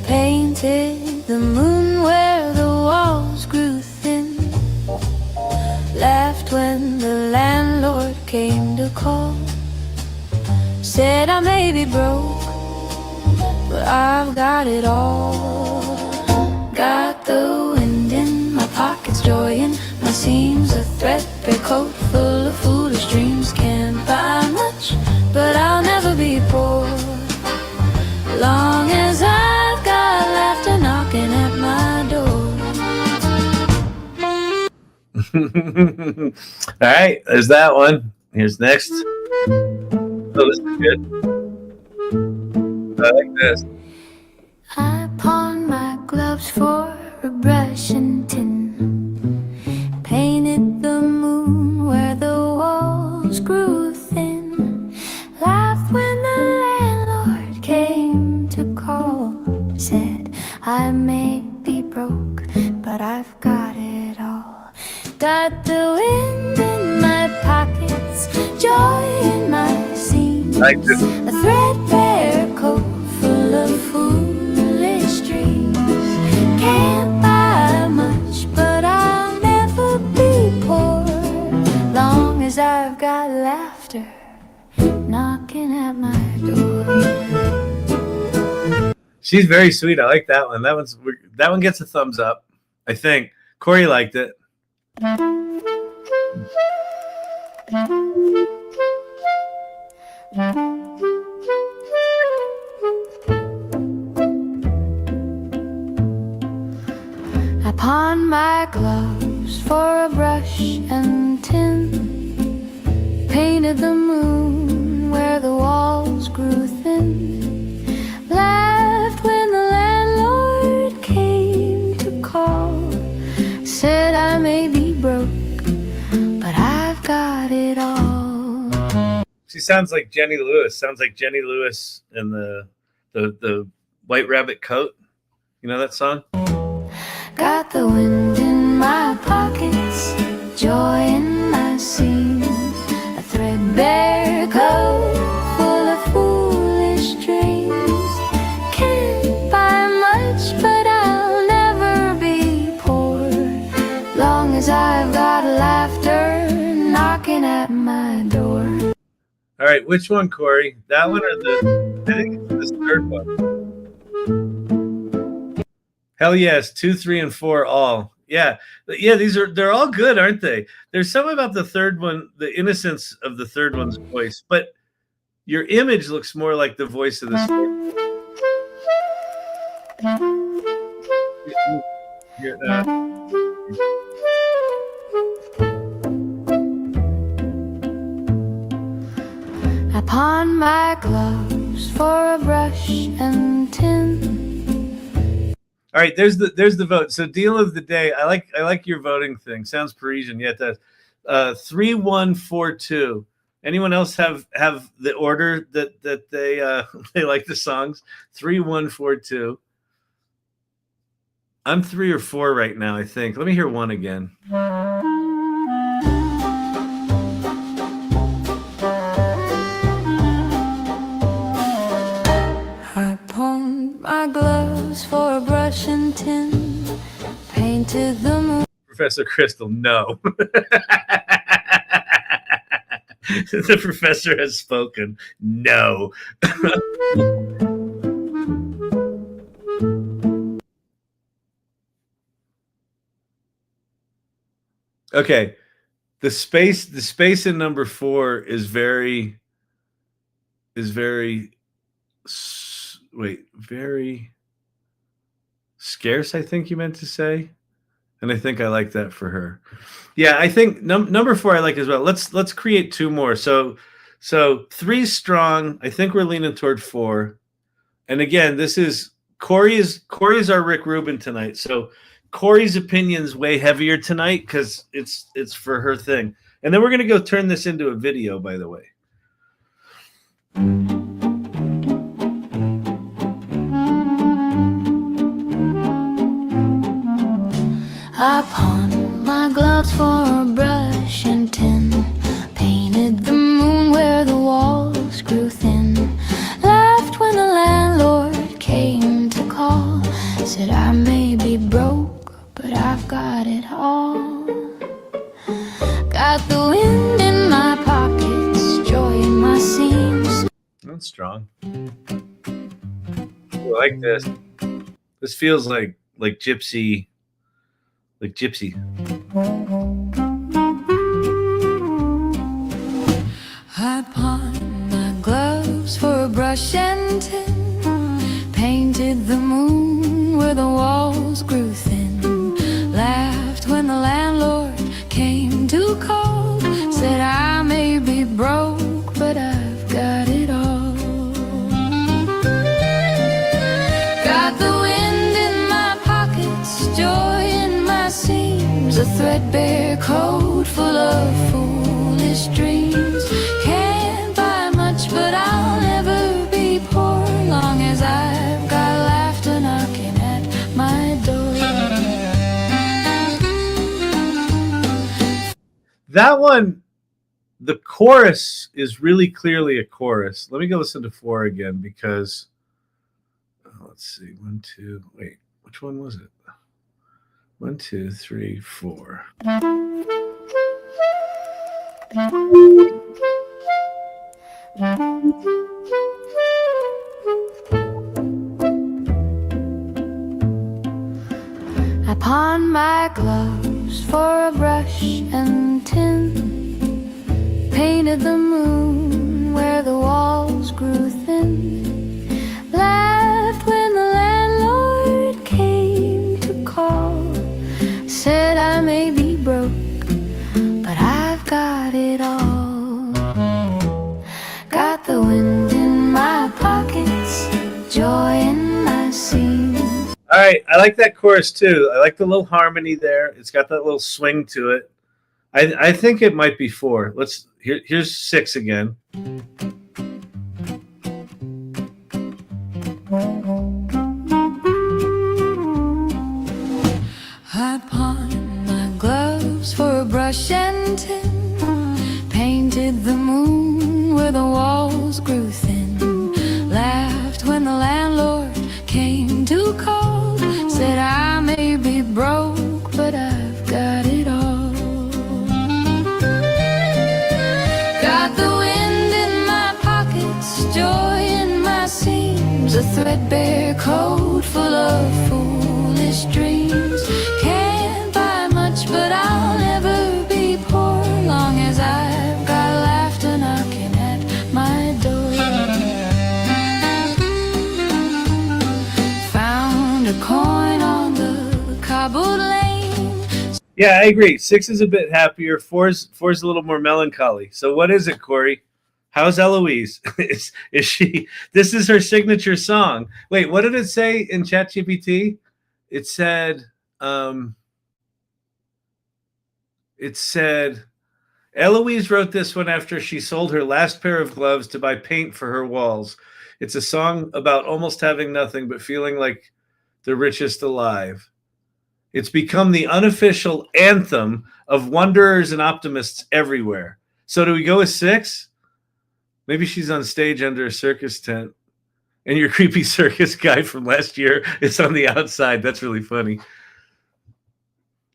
painted the moon where the walls grew thin, laughed when the landlord came to call, said I may be broke, but I've got it all. Got the wind in my pockets, joy in my seams, a threadbare coat full of foolish dreams. Can't buy much, but I'll never be poor, long as I've got laughter knocking at my door. All right, there's that one. Here's next. Oh, this is good. I like this. I pawned my gloves for a brush and tin, painted the moon where the walls grew thin, laughed when the landlord came to call, said I may be broke, but I've got it all. Got the wind in my pockets, joy in my seams, Like this. a threadbare coat full of foolish dreams. Can't buy much, but I'll never be poor, long as I've got laughter knocking at my door. She's very sweet. I like that one. That one gets a thumbs up, I think. Cori liked it. I pawned my gloves for a brush and tin, painted the moon where the walls grew thin, laughed when the landlord came to call, said I may be broke, but I've got it all. She sounds like Jenny Lewis. Sounds like Jenny Lewis in the White Rabbit Coat. You know that song? Got the wind in my pockets, joy in my seams, a threadbare coat full of foolish dreams. Can't buy much, but I'll never be poor, long as I've got laughter knocking at my door. All right, which one, Cori? That one or I think it's this third one. Hell yes, 2, 3, and 4 all. Yeah, they're all good, aren't they? There's something about the third one, the innocence of the third one's voice, but your image looks more like the voice of this. I pawned my gloves for a brush and tin. All right, there's the vote. So deal of the day. I like your voting thing. Sounds Parisian, yet that 3142. Anyone else have the order that they they like the songs? 3142. I'm 3 or 4 right now, I think. Let me hear one again. I pawned my gloves for a brush and tin, painted the moon. Professor Crystal, no. The professor has spoken. No. Okay. The space in number 4 is very very scarce, I think you meant to say. And I think I like that for her. Yeah, I think number 4 I like as well. Let's create 2 more. So 3 strong. I think we're leaning toward 4. And again, this is Cori's our Rick Rubin tonight. So Cori's opinion's way heavier tonight because it's for her thing. And then we're gonna go turn this into a video, by the way. I pawned my gloves for a brush and tin, painted the moon where the walls grew thin, laughed when the landlord came to call, said I may be broke, but I've got it all. Got the wind in my pockets, joy in my seams. That's strong. I like this. This feels like gypsy. Like gypsy. I pawned my gloves for a brush and tin, painted the moon where the walls grew thin, laughed when the landlord came to call, said I may be broke, but I've got it all. Got the wind in my pockets, joy in my seams, a threadbare coat full of foolish dreams. Can't buy much, but I'll never be poor, long as I've got laughter knocking at my door. That one, the chorus is really clearly a chorus. Let me go listen to 4 again because let's see. 1, 2. Wait, which one was it? 1, 2, 3, 4. I pawned my gloves for a brush and tin, painted the moon where the walls grew thin, laughed when the landlord came to call, said I may be broke, but I've got it all. Got the wind in my pockets, joy in my seams. All right, I like that chorus too. I like the little harmony there. It's got that little swing to it. I think it might be 4. Here's 6 again. I pawned my gloves for a brush and tin, painted the moon where the walls grew thin, laughed when the landlord came to call, said I may be broke, but I've got it all. Got the wind in my pockets, joy in my seams, a threadbare coat full of foolish dreams. Can't buy much, but I'll never be poor, long as I've got laughter knocking at my door. Found a coin on the cobbled Yeah, I agree. 6 is a bit happier. Four's a little more melancholy. So what is it, Cori? How's Eloise? Is she? This is her signature song. Wait, what did it say in ChatGPT? It said, um, Eloise wrote this one after she sold her last pair of gloves to buy paint for her walls. It's a song about almost having nothing but feeling like the richest alive. It's become the unofficial anthem of wanderers and optimists everywhere. So do we go with 6? Maybe she's on stage under a circus tent, and your creepy circus guy from last year is on the outside. That's really funny.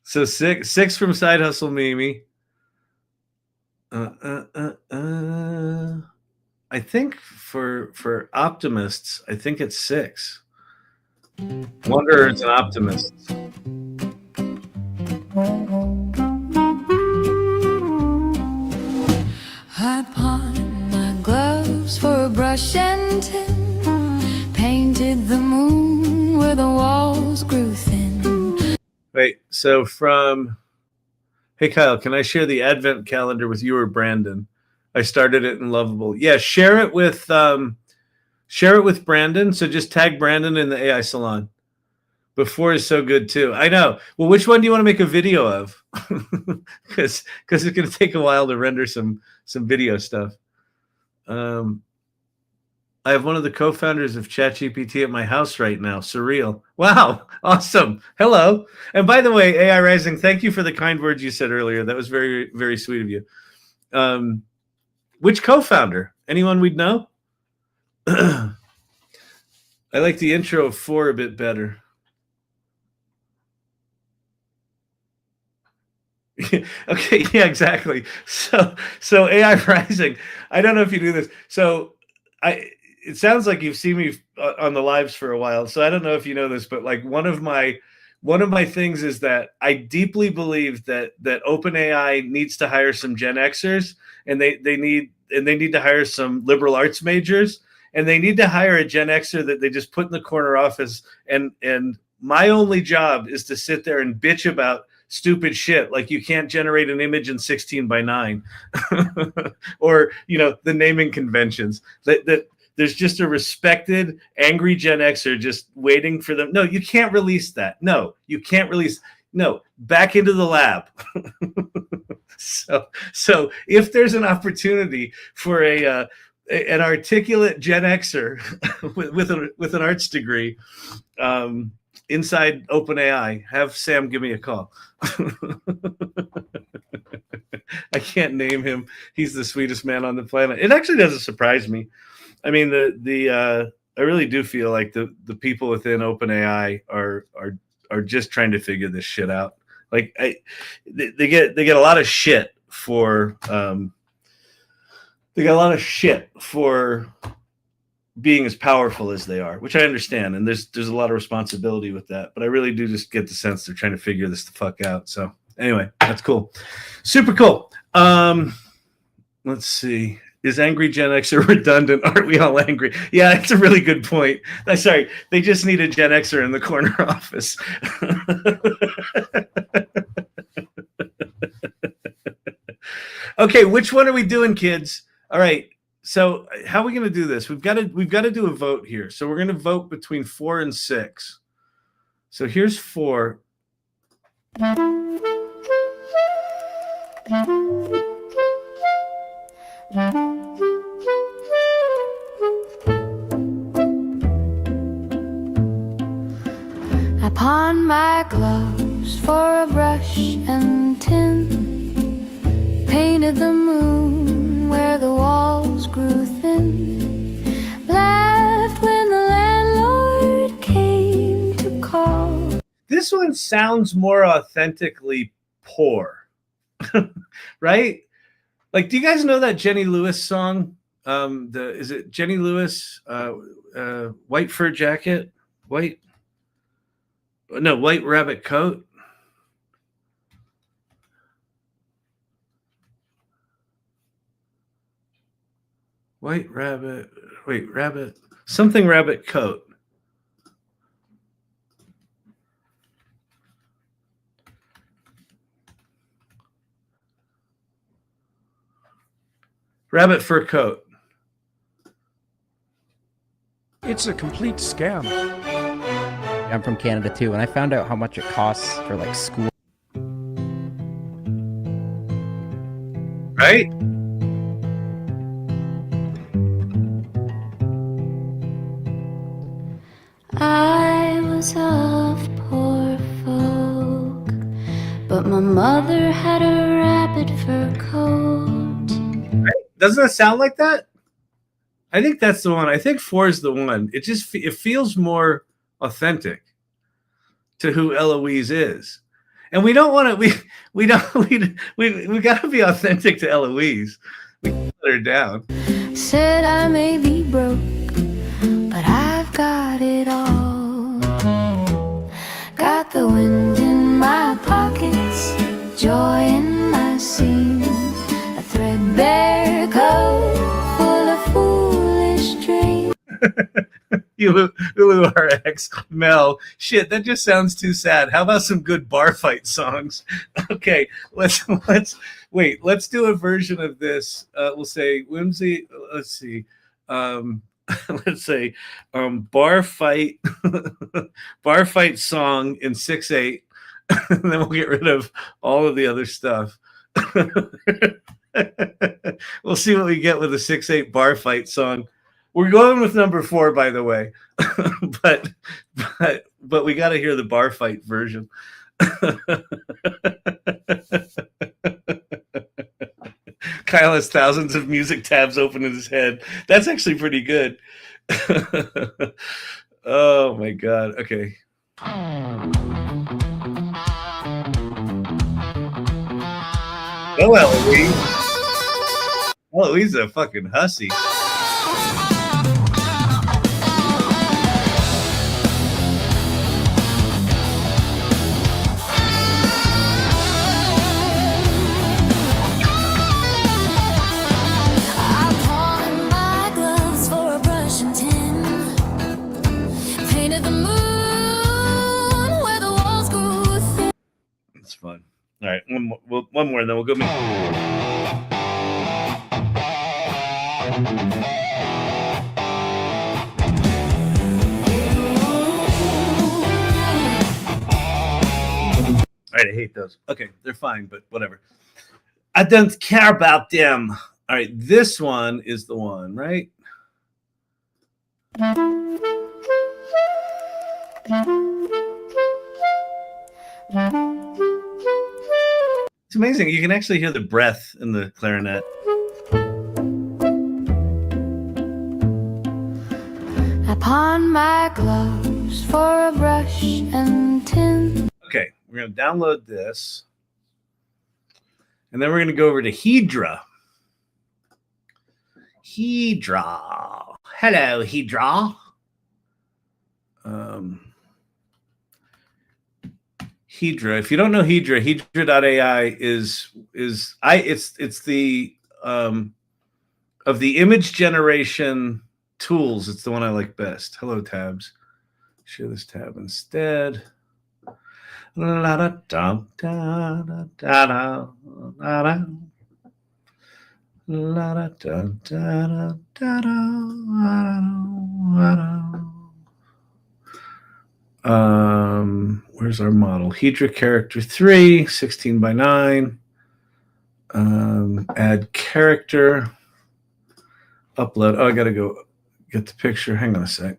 So 6 from Side Hustle Mimi. I think for optimists, I think it's 6. Wanderers and optimists. I pawned my gloves for a brush and tin, painted the moon where the walls grew thin. Wait, so from... Hey, Kyle, can I share the Advent calendar with you or Brandon? I started it in Lovable. Yeah, share it with Brandon. So just tag Brandon in the AI Salon. Before is so good too. I know. Well, which one do you want to make a video of? Because it's going to take a while to render some video stuff. I have one of the co-founders of ChatGPT at my house right now. Surreal. Wow. Awesome. Hello. And by the way, AI Rising, thank you for the kind words you said earlier. That was very, very sweet of you. Which co-founder? Anyone we'd know? I like the intro of 4 a bit better. Okay, yeah, exactly. So AI Rising. I don't know if you do this. So it sounds like you've seen me on the lives for a while. So I don't know if you know this, but like one of my things is that I deeply believe that OpenAI needs to hire some Gen Xers, and they need to hire some liberal arts majors, and they need to hire a Gen Xer that they just put in the corner office. And my only job is to sit there and bitch about stupid shit like you can't generate an image in 16:9 or the naming conventions that there's just a respected angry Gen Xer just waiting for them. No, you can't release that. No, you can't release. No, back into the lab. So if there's an opportunity for an articulate Gen Xer with an arts degree inside OpenAI, have Sam give me a call. I can't name him. He's the sweetest man on the planet. It actually doesn't surprise me. I mean, I really do feel like the people within OpenAI are just trying to figure this shit out. Like they get a lot of shit for being as powerful as they are, which I understand, and there's a lot of responsibility with that. But I really do just get the sense they're trying to figure this the fuck out. So anyway, that's cool, super cool. Let's see. Is angry Gen Xer redundant? Aren't we all angry? Yeah, it's a really good point. Sorry, they just need a Gen Xer in the corner office. Okay, which one are we doing, kids? All right. So how are we going to do this? We've got to do a vote here. So we're going to vote between 4 and 6. So here's 4. I pawned my gloves for a brush and tin, painted the moon where the walls grew thin, laughed when the landlord came to call. This one sounds more authentically poor, right? Like, do you guys know that Jenny Lewis song? Is it Jenny Lewis? White fur jacket, white rabbit coat. White rabbit, something rabbit coat. Rabbit fur coat. It's a complete scam. I'm from Canada too, and I found out how much it costs for like school. Right? I was of poor folk, but my mother had a rabbit fur coat. Right? Doesn't it sound like that? I think that's the one. I think 4 is the one. It just it feels more authentic to who Eloise is, and we don't want to. We got to be authentic to Eloise. We can let her down. Said I may be broke, but I've got it all. Got the wind in my pockets, joy in my seam, a threadbare coat full of foolish dreams. Ulu RX, Mel. Shit, that just sounds too sad. How about some good bar fight songs? Okay, let's do a version of this. We'll say whimsy. Let's see. Let's say bar fight song in 6/8, and then we'll get rid of all of the other stuff. We'll see what we get with a 6/8 bar fight song. We're going with number 4, by the way, but we got to hear the bar fight version. Kyle has thousands of music tabs open in his head. That's actually pretty good. Oh my god. Okay. Oh, Eloise. Eloise is a fucking hussy. It's fun. All right, one more, and then we'll go. All right, I hate those. Okay, they're fine, but whatever. I don't care about them. All right, this one is the one, right? It's amazing. You can actually hear the breath in the clarinet. Upon my gloves for a brush and tin. Okay, we're going to download this. And then we're going to go over to Hedra. Hedra. Hello, Hedra. Hedra. If you don't know Hedra, Hedra.ai it's the of the image generation tools, it's the one I like best. Hello, tabs. Share this tab instead. Where's our model? Hedra character 3, 16 by 9. Add character. Upload. Oh, I gotta go get the picture. Hang on a sec.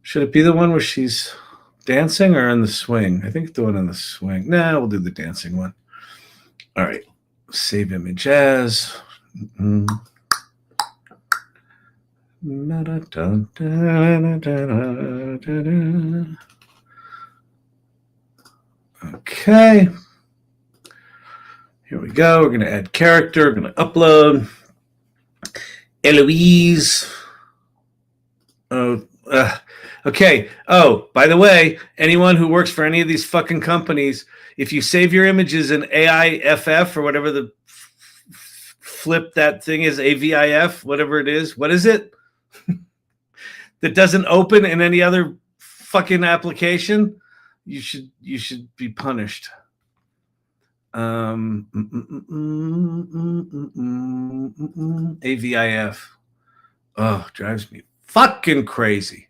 Should it be the one where she's dancing or in the swing? I think the one in the swing. Nah, we'll do the dancing one. All right. Save image as. Okay. Here we go. We're going to add character. We're going to upload. Eloise. Okay. Oh, by the way, anyone who works for any of these fucking companies, if you save your images in AIFF or whatever the flip that thing is, AVIF, whatever it is, what is it? that doesn't open in any other fucking application, you should be punished. AVIF. Oh, drives me fucking crazy.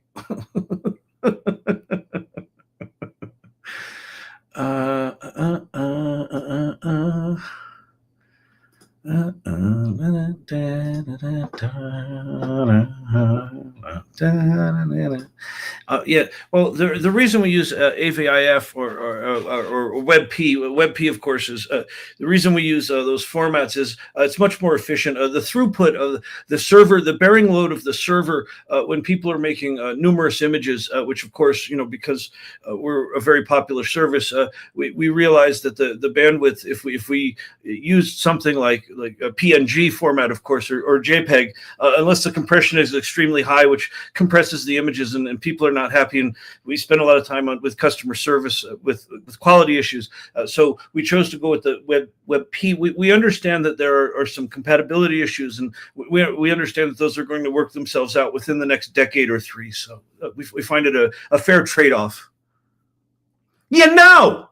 Yeah, well, the reason we use AVIF or WebP, of course, is the reason we use those formats is it's much more efficient. The throughput of the server, the bearing load of the server when people are making numerous images, which of course, because we're a very popular service, we realize that the bandwidth, if we use something like a PNG format, of course, or JPEG, unless the compression is extremely high, which compresses the images and people are not happy, and we spend a lot of time with customer service with quality issues. So we chose to go with the WebP. We understand that there are some compatibility issues, and we understand that those are going to work themselves out within the next decade or three. So we find it a fair trade-off. Yeah, no,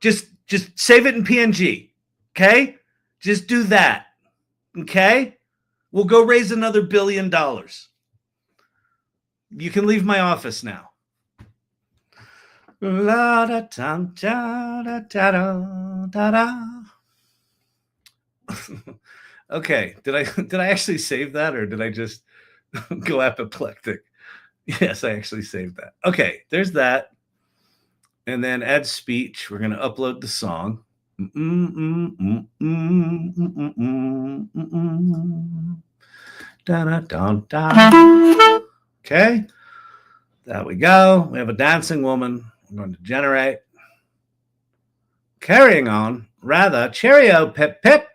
just save it in PNG, okay? Just do that, okay? We'll go raise another $1 billion. You can leave my office now. La da da da da da da da. Okay, did I actually save that, or did I just go apoplectic? Yes, I actually saved that. Okay, there's that. And then add speech. We're going to upload the song. Okay, there we go. We have a dancing woman. I'm going to generate. Carrying on, rather, cheerio, pip, pip.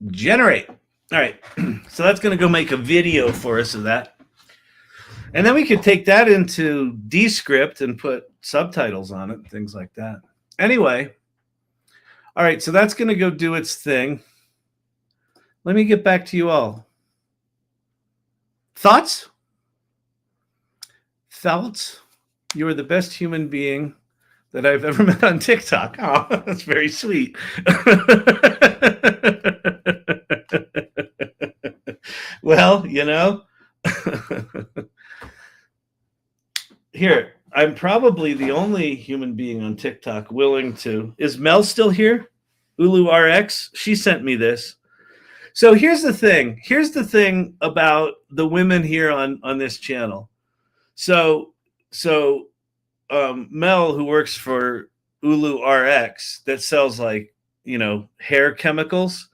Generate. All right, so that's going to go make a video for us of that. And then we could take that into Descript and put subtitles on it, things like that. Anyway, all right, so that's going to go do its thing. Let me get back to you all. Thoughts? Thoughts? You are the best human being that I've ever met on TikTok. Oh, that's very sweet. Well, here, I'm probably the only human being on TikTok willing to. Is Mel still here? Ulu RX? She sent me this. So here's the thing. Here's the thing about the women here on this channel. So Mel, who works for Ulu RX, that sells hair chemicals,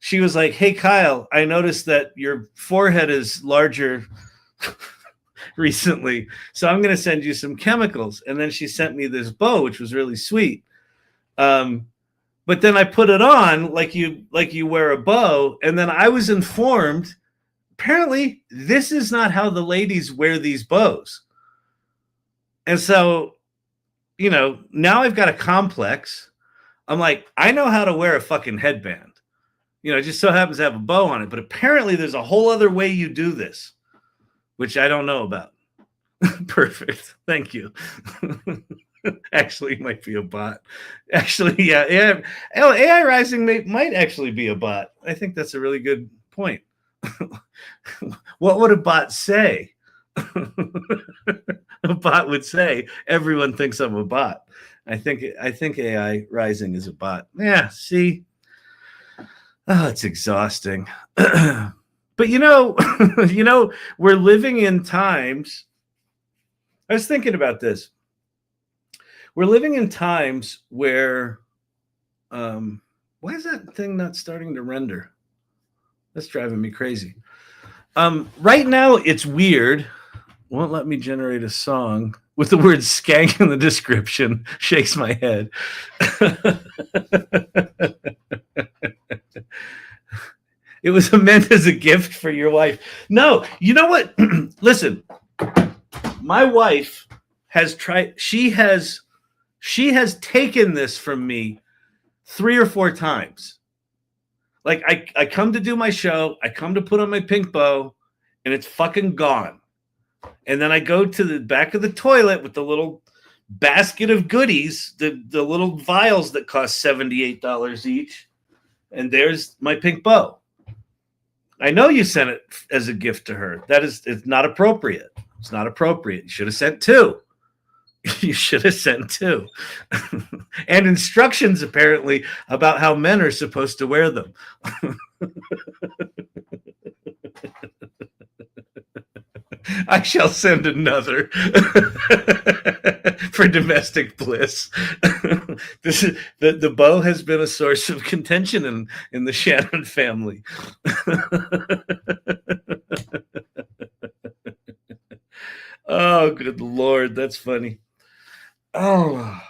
she was like, "Hey Kyle, I noticed that your forehead is larger recently, so I'm going to send you some chemicals." And then she sent me this bow, which was really sweet. But then I put it on like you wear a bow, and then I was informed, apparently this is not how the ladies wear these bows. And so, now I've got a complex. I'm like, I know how to wear a fucking headband. It just so happens to have a bow on it, but apparently there's a whole other way you do this, which I don't know about. Perfect. Thank you. Actually, it might be a bot. Actually, yeah. AI Rising might actually be a bot. I think that's a really good point. What would a bot say? A bot would say, "Everyone thinks I'm a bot." I think AI Rising is a bot. Yeah, see? Oh, it's exhausting. But we're living in times. I was thinking about this. We're living in times where, why is that thing not starting to render? That's driving me crazy. Right now, it's weird. Won't let me generate a song with the word skank in the description. Shakes my head. It was meant as a gift for your wife. No, you know what? Listen, my wife has tried. She has taken this from me 3 or 4 times. Like I come to do my show, I come to put on my pink bow, and it's fucking gone. And then I go to the back of the toilet with the little basket of goodies, the little vials that cost $78 each, and there's my pink bow. I know you sent it as a gift to her. It's not appropriate. It's not appropriate. You should have sent two. You should have sent two. And instructions apparently about how men are supposed to wear them. I shall send another for domestic bliss. The bow has been a source of contention in the Shannon family. Oh, good Lord. That's funny. Oh,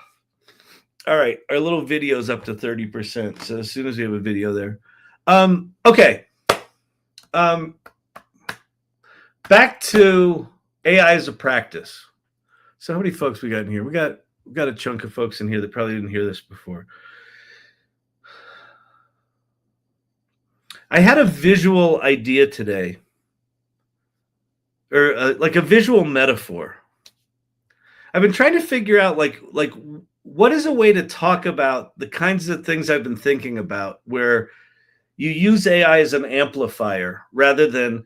all right. Our little video's up to 30%. So as soon as we have a video there. Okay. Back to AI as a practice. So how many folks we got in here? We got a chunk of folks in here that probably didn't hear this before. I had a visual idea today, or like a visual metaphor. I've been trying to figure out like what is a way to talk about the kinds of things I've been thinking about, where you use AI as an amplifier rather than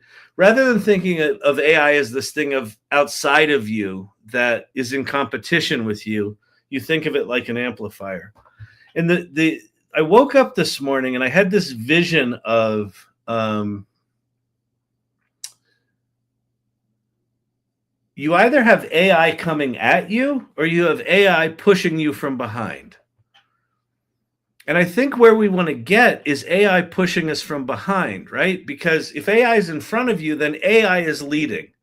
thinking of AI as this thing of outside of you that is in competition with you. You think of it like an amplifier. And I woke up this morning and I had this vision of you either have AI coming at you or you have AI pushing you from behind. And I think where we want to get is AI pushing us from behind, right? Because if AI is in front of you, then AI is leading.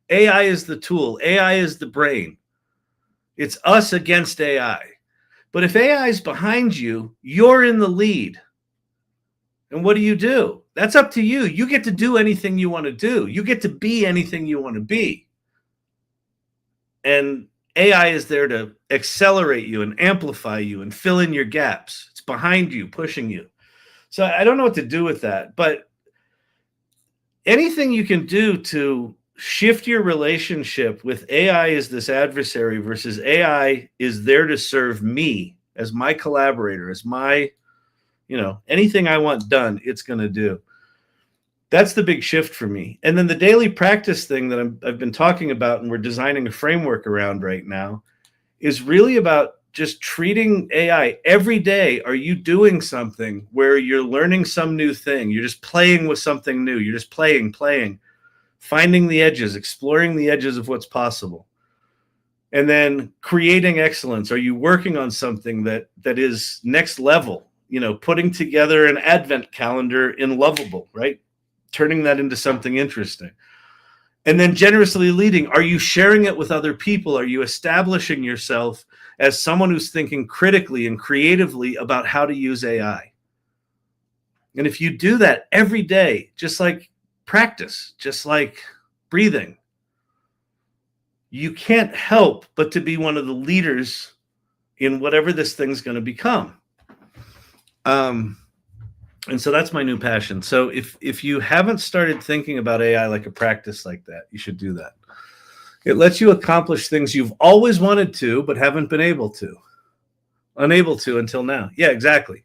AI is the tool. AI is the brain. It's us against AI. But if AI is behind you, you're in the lead. And what do? That's up to you. You get to do anything you want to do. You get to be anything you want to be. And AI is there to accelerate you and amplify you and fill in your gaps. It's behind you, pushing you. So I don't know what to do with that, but anything you can do to shift your relationship with AI as this adversary versus AI is there to serve me as my collaborator, as my, anything I want done, it's going to do. That's the big shift for me. And then the daily practice thing that I've been talking about and we're designing a framework around right now is really about just treating AI every day. Are you doing something where you're learning some new thing? You're just playing with something new. You're just playing, finding the edges, exploring the edges of what's possible. And then creating excellence. Are you working on something that is next level? Putting together an advent calendar in Lovable, right? Turning that into something interesting. And then generously leading. Are you sharing it with other people? Are you establishing yourself as someone who's thinking critically and creatively about how to use AI? And if you do that every day, just like practice, just like breathing, you can't help but to be one of the leaders in whatever this thing's going to become. And so that's my new passion. So if you haven't started thinking about AI like a practice like that, you should do that. It lets you accomplish things you've always wanted to, but haven't been able to. Unable to until now. Yeah, exactly.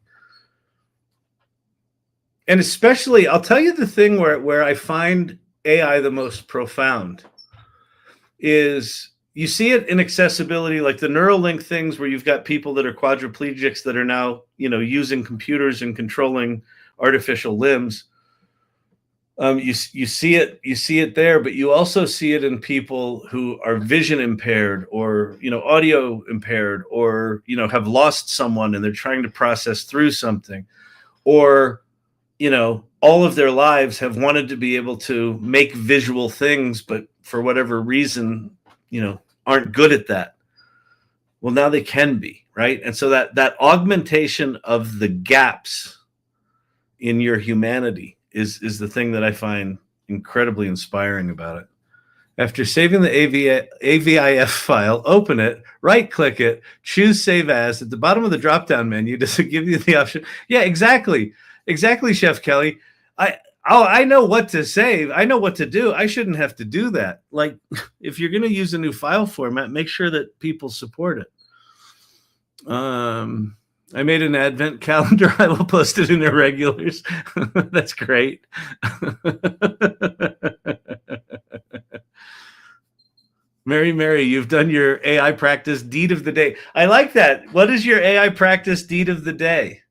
And especially, I'll tell you the thing where I find AI the most profound is you see it in accessibility, like the Neuralink things where you've got people that are quadriplegics that are now, using computers and controlling artificial limbs. You see it there, but you also see it in people who are vision impaired or, audio impaired or, have lost someone and they're trying to process through something, or, all of their lives have wanted to be able to make visual things, but for whatever reason, aren't good at that. Well, now they can be, right? And so that augmentation of the gaps in your humanity is the thing that I find incredibly inspiring about it. After saving the AVIF file, open it, right-click it, choose Save As. At the bottom of the drop-down menu, does it give you the option? Yeah, exactly. Exactly, Chef Kelly. I know what to say. I know what to do. I shouldn't have to do that. Like, if you're going to use a new file format, make sure that people support it. I made an advent calendar. I will post it in irregulars. That's great. Mary, you've done your AI practice deed of the day. I like that. What is your AI practice deed of the day?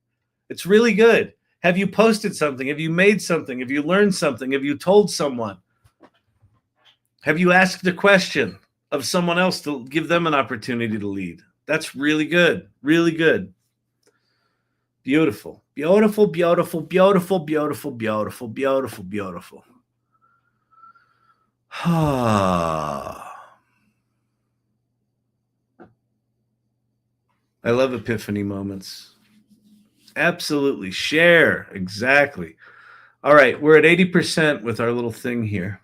It's really good. Have you posted something? Have you made something? Have you learned something? Have you told someone? Have you asked a question of someone else to give them an opportunity to lead? That's really good. Really good. Beautiful. Beautiful, beautiful, beautiful, beautiful, beautiful, beautiful, beautiful. I love epiphany moments. Absolutely. Share. Exactly. All right. We're at 80% with our little thing here.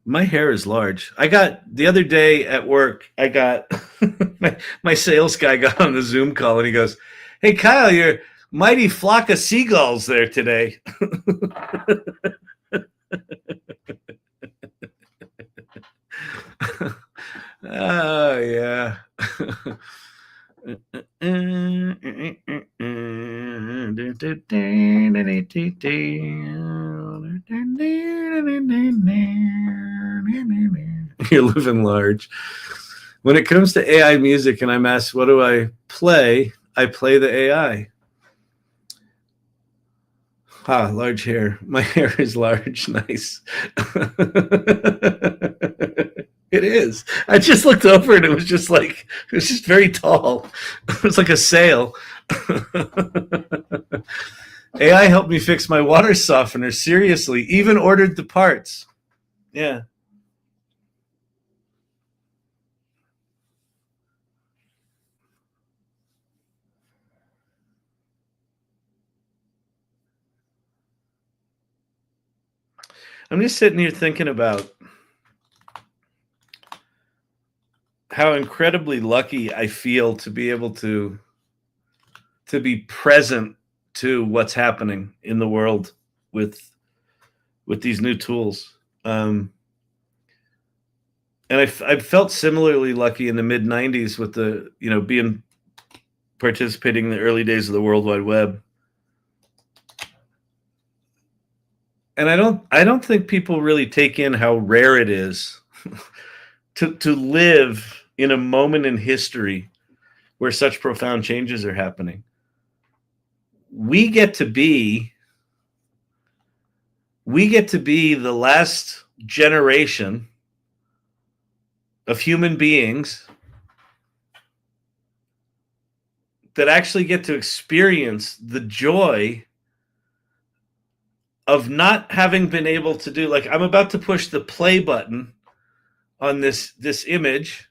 My hair is large. I got the other day at work, I got my sales guy got on the Zoom call and he goes, "Hey, Kyle, you're mighty flock of seagulls there today." Oh, yeah. You're living large. When it comes to AI music and I'm asked, what do I play the AI. Large hair. My hair is large. Nice. It is. I just looked over and it was just very tall. It was like a sail. AI helped me fix my water softener. Seriously, even ordered the parts. Yeah. I'm just sitting here thinking about how incredibly lucky I feel to be able to be present to what's happening in the world with these new tools. And I felt similarly lucky in the mid 90s with the, participating in the early days of the World Wide Web. And I don't think people really take in how rare it is to live in a moment in history where such profound changes are happening. We get to be the last generation of human beings that actually get to experience the joy of not having been able to do, like, I'm about to push the play button on this image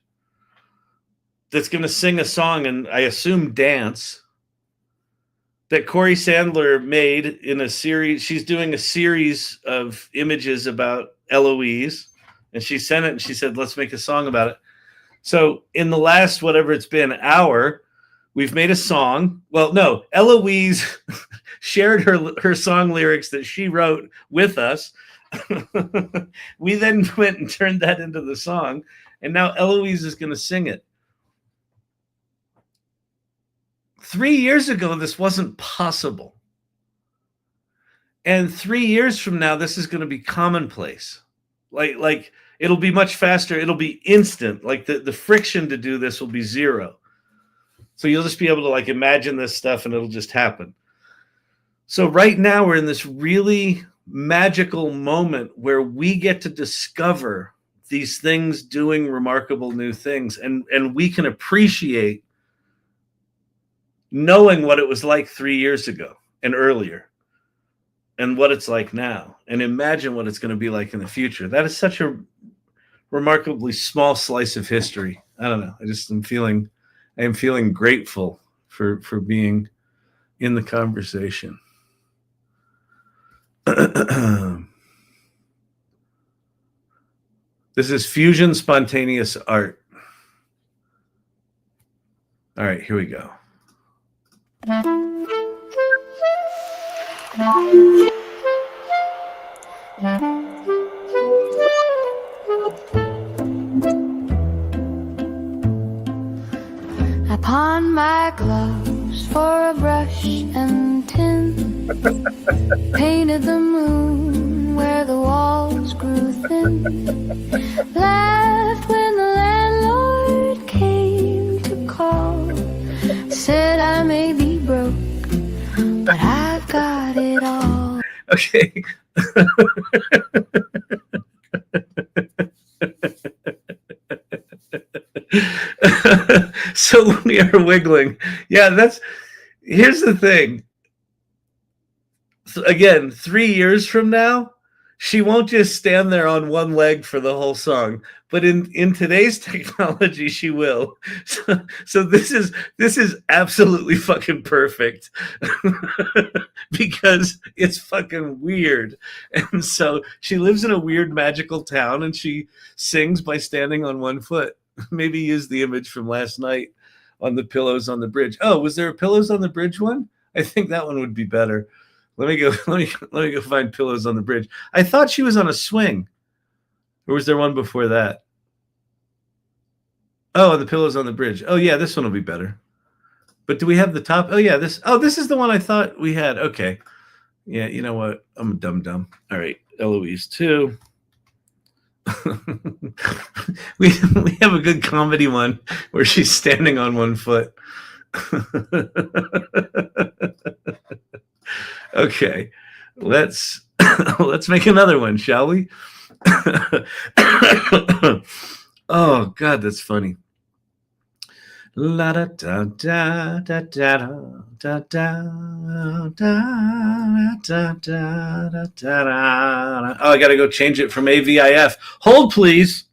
that's going to sing a song and I assume dance that Cori Sandler made in a series. She's doing a series of images about Eloise, and she sent it and she said, let's make a song about it. So in the last, whatever it's been, hour, we've made a song. Well, no, Eloise shared her song lyrics that she wrote with us. We then went and turned that into the song, and now Eloise is going to sing it. 3 years ago, this wasn't possible. And 3 years from now, this is going to be commonplace. Like it'll be much faster. It'll be instant. Like the friction to do this will be zero. So you'll just be able to like imagine this stuff and it'll just happen. So right now we're in this really magical moment where we get to discover these things doing remarkable new things, and we can appreciate knowing what it was like 3 years ago and earlier and what it's like now, and imagine what it's going to be like in the future. That is such a remarkably small slice of history. I don't know. I am feeling grateful for being in the conversation. This is Fusion Spontaneous Art. All right, here we go. I pawned my gloves for a brush and tin, painted the moon where the walls grew thin, laughed when the landlord came to call, said I may be broke, but I got it all. Okay. So we are wiggling. Yeah, here's the thing. So again, 3 years from now, she won't just stand there on one leg for the whole song, but in today's technology, she will. So this is absolutely fucking perfect because it's fucking weird. And so she lives in a weird magical town, and she sings by standing on one foot. Maybe use the image from last night on the pillows on the bridge. Oh, was there a pillows on the bridge one? I think that one would be better. Let me go find pillows on the bridge. I thought she was on a swing. Or was there one before that? Oh, the pillows on the bridge. Oh yeah, this one will be better. But do we have the top? Oh yeah, this is the one I thought we had. Okay. Yeah, you know what? I'm a dum-dum. All right, Eloise 2. we have a good comedy one where she's standing on one foot. Okay, let's make another one, shall we? Oh God, that's funny. La da da da da da da da da da. Oh, I gotta go change it from AVIF. Hold, please.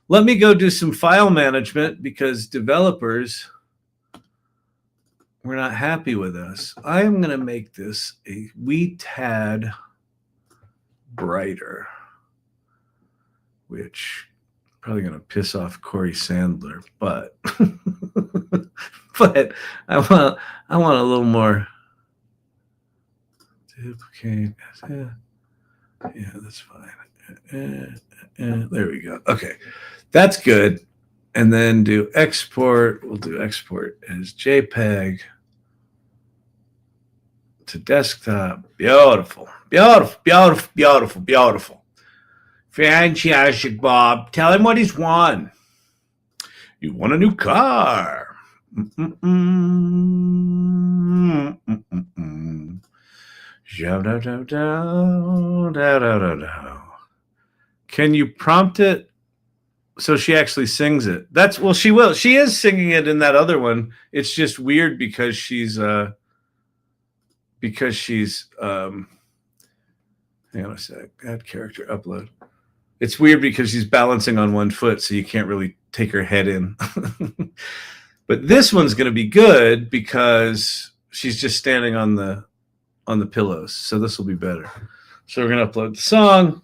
Let me go do some file management because developers were not happy with us. I am gonna make this a wee tad brighter, which probably going to piss off Cori Sandler, but but I want a little more. Duplicate. Yeah, that's fine. There we go. Okay, that's good. And then do export. We'll do export as JPEG to desktop. Beautiful, beautiful, beautiful, beautiful, beautiful. Fantastic, Bob. Tell him what he's won. You won a new car. Can you prompt it so she actually sings it? She will. She is singing it in that other one. It's just weird because she's hang on a sec. Add character upload. It's weird because she's balancing on one foot, so you can't really take her head in. But this one's going to be good because she's just standing on the pillows, so this will be better. So we're going to upload the song.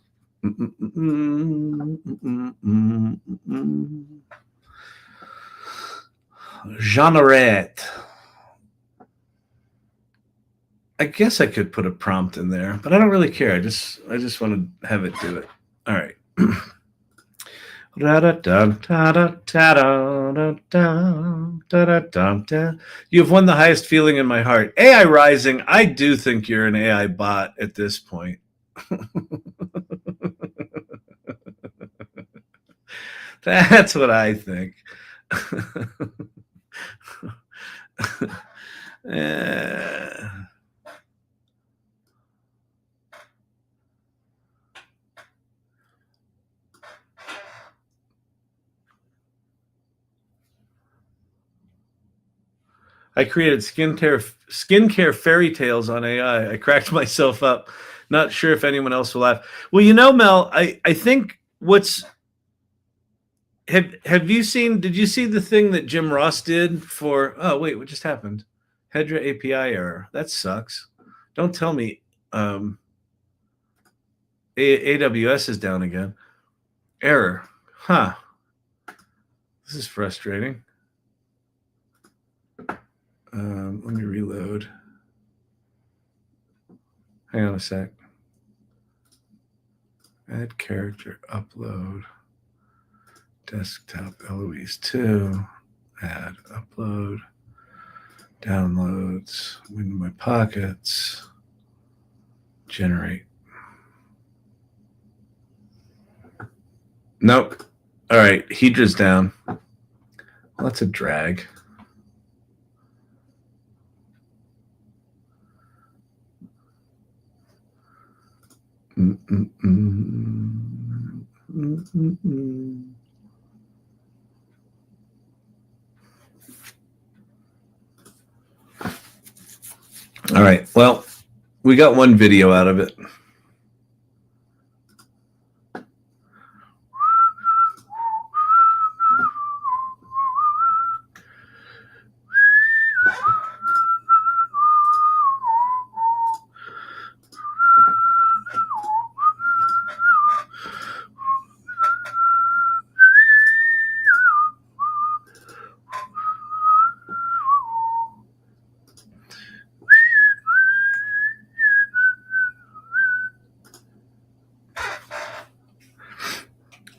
Genrette. I guess I could put a prompt in there, but I don't really care. I just want to have it do it. All right. You have won the highest feeling in my heart. AI Rising, I do think you're an AI bot at this point. That's what I think. I created skincare fairy tales on AI. I cracked myself up. Not sure if anyone else will laugh. Well, you know, Mel, I think have you seen, did you see the thing that Jim Ross did for, oh, wait, what just happened? Hedra API error. That sucks. Don't tell me AWS is down again. Error. Huh. This is frustrating. Let me reload. Hang on a sec. Add character, upload, desktop, Eloise 2, add, upload, downloads, into my pockets, generate. Nope. All right, Hedra's down. Well, that's a drag. All right. Well, we got one video out of it.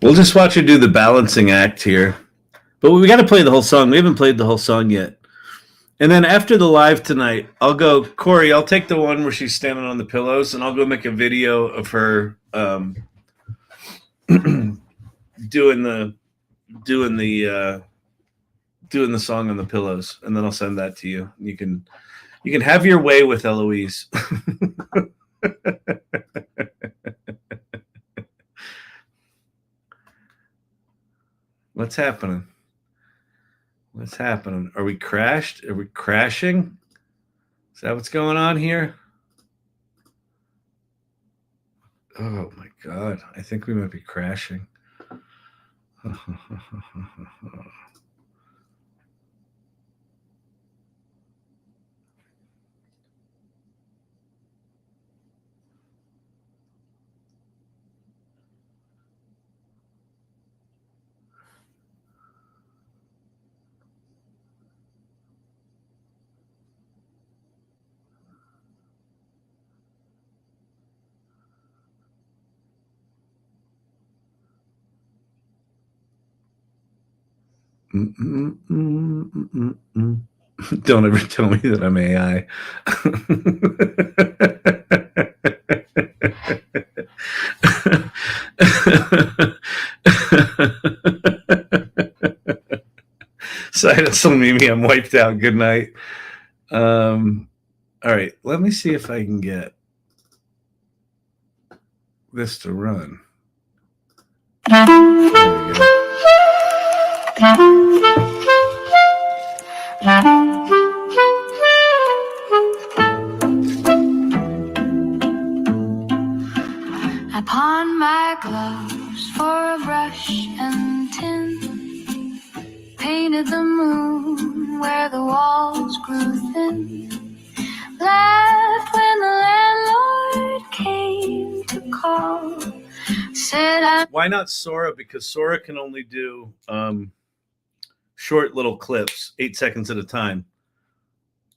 We'll just watch her do the balancing act here. But we got to play the whole song. We haven't played the whole song yet. And then after the live tonight, I'll go, Cori, I'll take the one where she's standing on the pillows, and I'll go make a video of her doing the song on the pillows, and then I'll send that to you. You can have your way with Eloise. What's happening? What's happening? Are we crashed? Are we crashing? Is that what's going on here? Oh my God. I think we might be crashing. Don't ever tell me that I'm AI. Silence on Mimi, I'm wiped out. Good night. All right, let me see if I can get this to run. There we go. I pawned my gloves for a brush and tin, painted the moon where the walls grew thin, laughed when the landlord came to call, said I... Why not Sora? Because Sora can only do short little clips, 8 seconds at a time.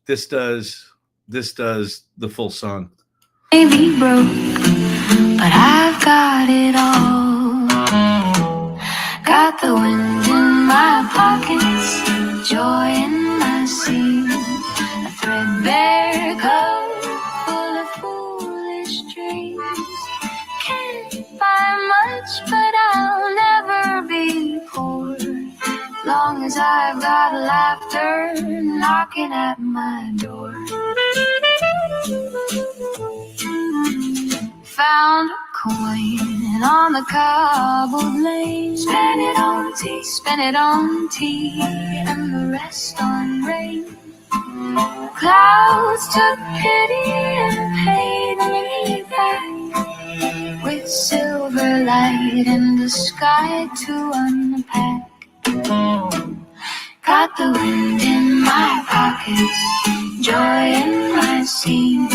This does the full song. Maybe broke, but I've got it all. Got the wind in my pockets, joy in my seams, a threadbare coat full of foolish dreams. Can't buy much, but I'll never be poor, long as I've got laughter knocking at my door. Found a coin on the cobbled lane, spent it on tea, and the rest on rain. Clouds took pity and paid me back with silver light and a sky to unpack. Got the wind in my pockets, joy in my seams,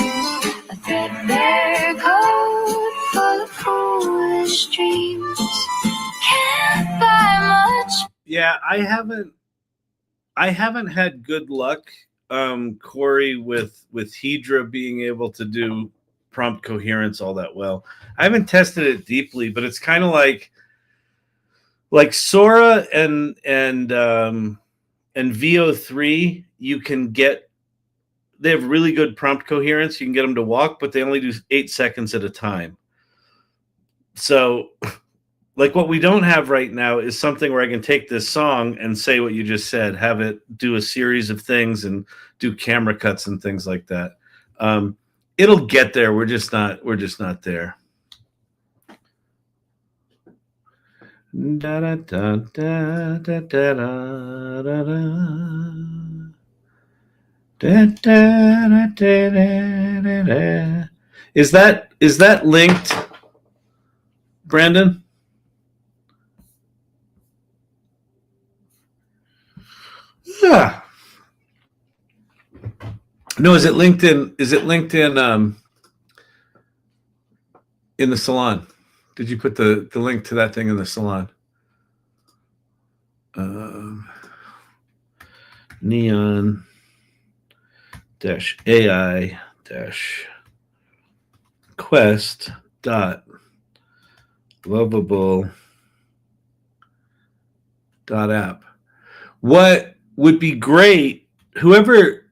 a threadbare coat full of foolish dreams. Can't buy much. Yeah, I haven't had good luck, Cori, with Hedra being able to do prompt coherence all that well. I haven't tested it deeply, but it's kind of like Sora and VO3. You can get, they have really good prompt coherence. You can get them to walk, but they only do 8 seconds at a time. So like what we don't have right now is something where I can take this song and say what you just said, have it do a series of things and do camera cuts and things like that. It'll get there. We're just not there. Da, da, da, da, da, da, da, da, da, da, da, da. Is that linked, Brandon? Yeah. No, is it linked in in the salon? Did you put the link to that thing in the salon? Neon AI quest dot lovable dot app. What would be great, whoever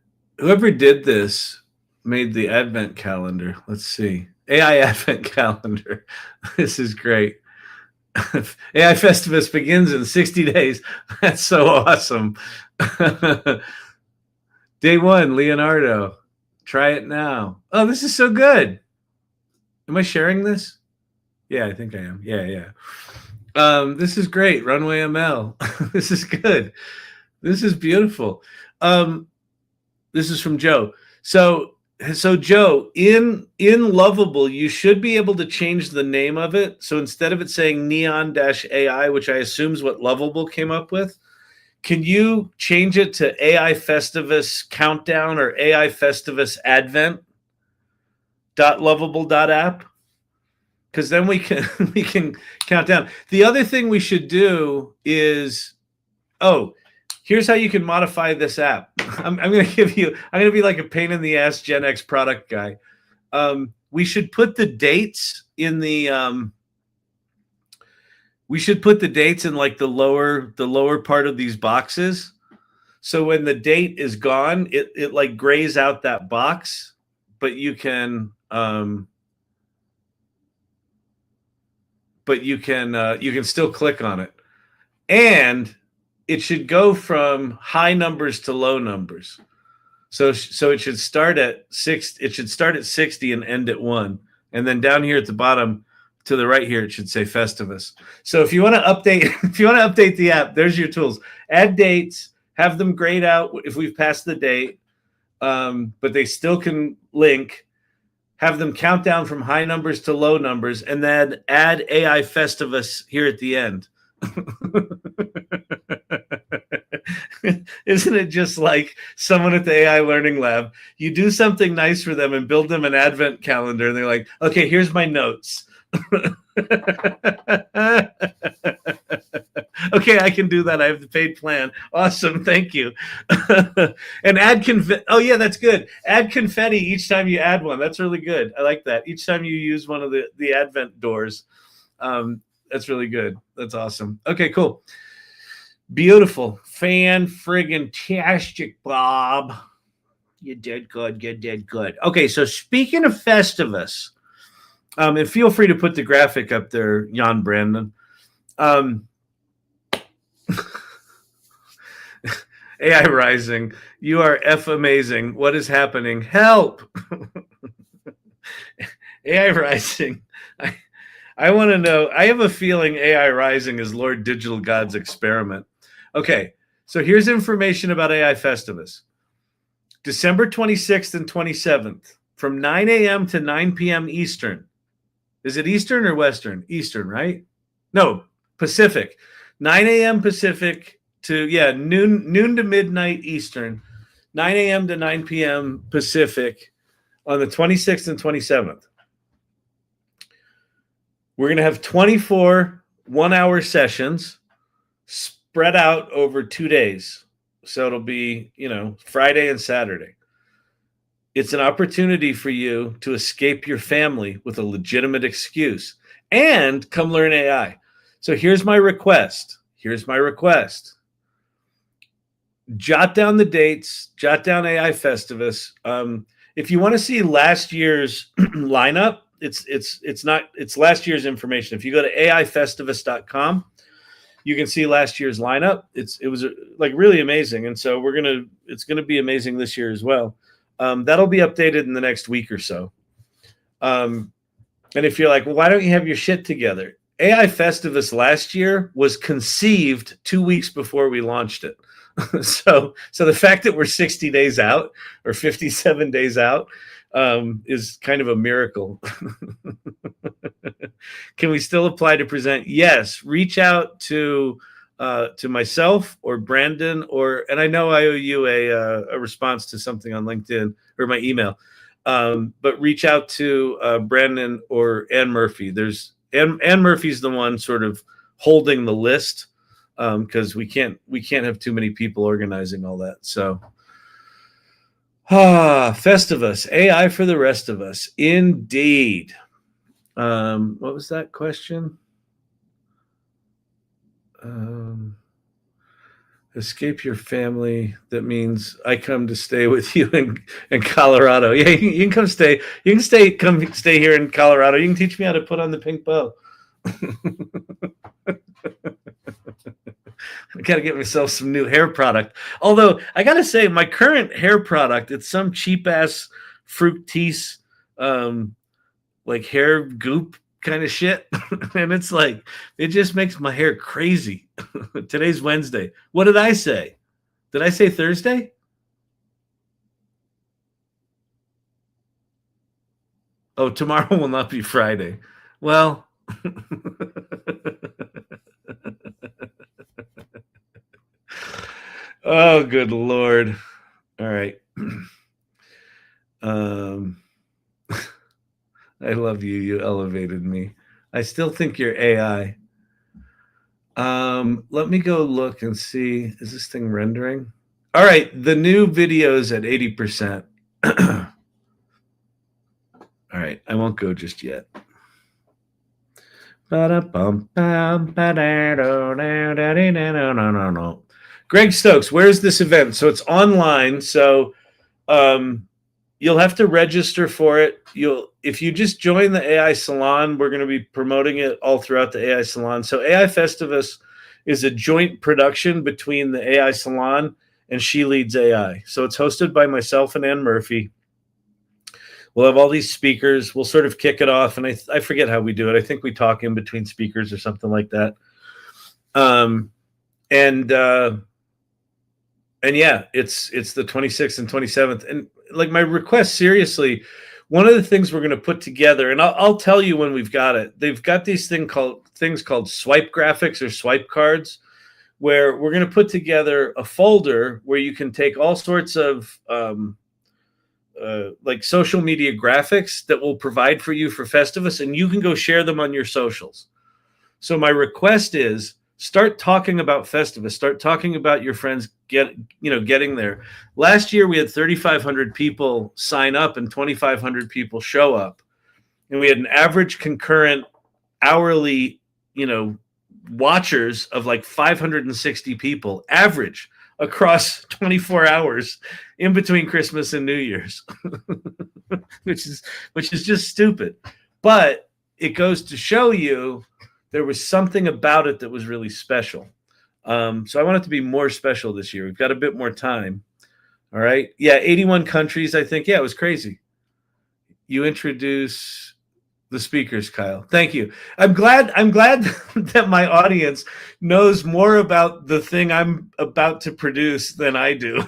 did this made the advent calendar. Let's see. AI advent calendar. This is great. AI Festivus begins in 60 days. That's so awesome. Day 1, Leonardo. Try it now. Oh, this is so good. Am I sharing this? Yeah, I think I am. Yeah. This is great. Runway ML. This is good. This is beautiful. This is from Joe. So Joe, in Lovable, you should be able to change the name of it. So instead of it saying neon-AI, which I assume is what Lovable came up with, can you change it to AI Festivus Countdown or AI Festivus Advent .lovable.app? Because then we can count down. The other thing we should do is, here's how you can modify this app. I'm going to be like a pain in the ass Gen X product guy. We should put the dates in the like the lower part of these boxes. So when the date is gone, it like grays out that box, but you can still click on it. And it should go from high numbers to low numbers. So it should start at 6. It should start at 60 and end at 1. And then down here at the bottom to the right here, it should say Festivus. So if you want to update the app, there's your tools. Add dates, have them grayed out if we've passed the date, but they still can link. Have them count down from high numbers to low numbers, and then add AI Festivus here at the end. Isn't it just like someone at the AI Learning Lab? You do something nice for them and build them an advent calendar, and they're like, okay, here's my notes. Okay, I can do that. I have the paid plan. Awesome, thank you. And add confetti. Oh yeah, that's good. Add confetti each time you add one. That's really good. I like that. Each time you use one of the advent doors. That's really good. That's awesome. Okay, cool. Beautiful. Fan-friggin-tastic, Bob. You did good. You did good. Okay, so speaking of Festivus, and feel free to put the graphic up there, Jan Brandon. AI Rising, you are F amazing. What is happening? Help! AI Rising. I want to know. I have a feeling AI Rising is Lord Digital God's experiment. Okay, so here's information about AI Festivus. December 26th and 27th, from 9 a.m. to 9 p.m. Eastern. Is it Eastern or Western? Eastern, right? No, Pacific. 9 a.m. Pacific to, noon to midnight Eastern. 9 a.m. to 9 p.m. Pacific on the 26th and 27th. We're going to have 24 one-hour sessions spread out over 2 days. So it'll be, Friday and Saturday. It's an opportunity for you to escape your family with a legitimate excuse and come learn AI. So here's my request. Jot down the dates, jot down AI Festivus. If you want to see last year's lineup, it's last year's information. If you go to aifestivus.com, you can see last year's lineup. It was like really amazing, and so it's gonna be amazing this year as well. That'll be updated in the next week or so. And if you're like, well, why don't you have your shit together? AI Festivus last year was conceived 2 weeks before we launched it. So the fact that we're 60 days out or 57 days out is kind of a miracle. Can we still apply to present? Yes. Reach out to myself or Brandon, and I know I owe you a response to something on LinkedIn or my email. But reach out to Brandon or Ann Murphy. Ann Murphy's the one sort of holding the list, because we can't have too many people organizing all that. So Festivus, AI for the rest of us. Indeed. What was that question? Escape your family. That means I come to stay with you in Colorado. Yeah, you can come stay. You can come stay here in Colorado. You can teach me how to put on the pink bow. I gotta get myself some new hair product. Although I gotta say, my current hair product, it's some cheap ass Fructis, like hair goop kind of shit. And it's like, it just makes my hair crazy. Today's Wednesday. What did I say? Did I say Thursday? Oh, tomorrow will not be Friday. Well, oh, good Lord. All right. I love you. You elevated me. I still think you're AI. Let me go look and see. Is this thing rendering? All right. The new video is at 80%. All right. I won't go just yet. Greg Stokes, where's this event? So it's online. So you'll have to register for it. If you just join the AI Salon, we're going to be promoting it all throughout the AI Salon. So AI Festivus is a joint production between the AI Salon and She Leads AI. So it's hosted by myself and Ann Murphy. We'll have all these speakers. We'll sort of kick it off, and I forget how we do it. I think we talk in between speakers or something like that. And yeah, it's the 26th and 27th. And like my request, seriously, one of the things we're going to put together, and I'll tell you when we've got it. They've got these things called swipe graphics or swipe cards, where we're going to put together a folder where you can take all sorts of like social media graphics that will provide for you for Festivus, and you can go share them on your socials. So my request is, start talking about Festivus. Start talking about your friends getting there. Last year we had 3,500 people sign up and 2,500 people show up, and we had an average concurrent hourly, watchers of like 560 people average across 24 hours in between Christmas and New Year's, which is just stupid. But it goes to show you there was something about it that was really special. So I want it to be more special this year. We've got a bit more time. All right. Yeah. 81 countries, I think. Yeah, it was crazy. You introduce the speakers, Kyle. Thank you. I'm glad that my audience knows more about the thing I'm about to produce than I do.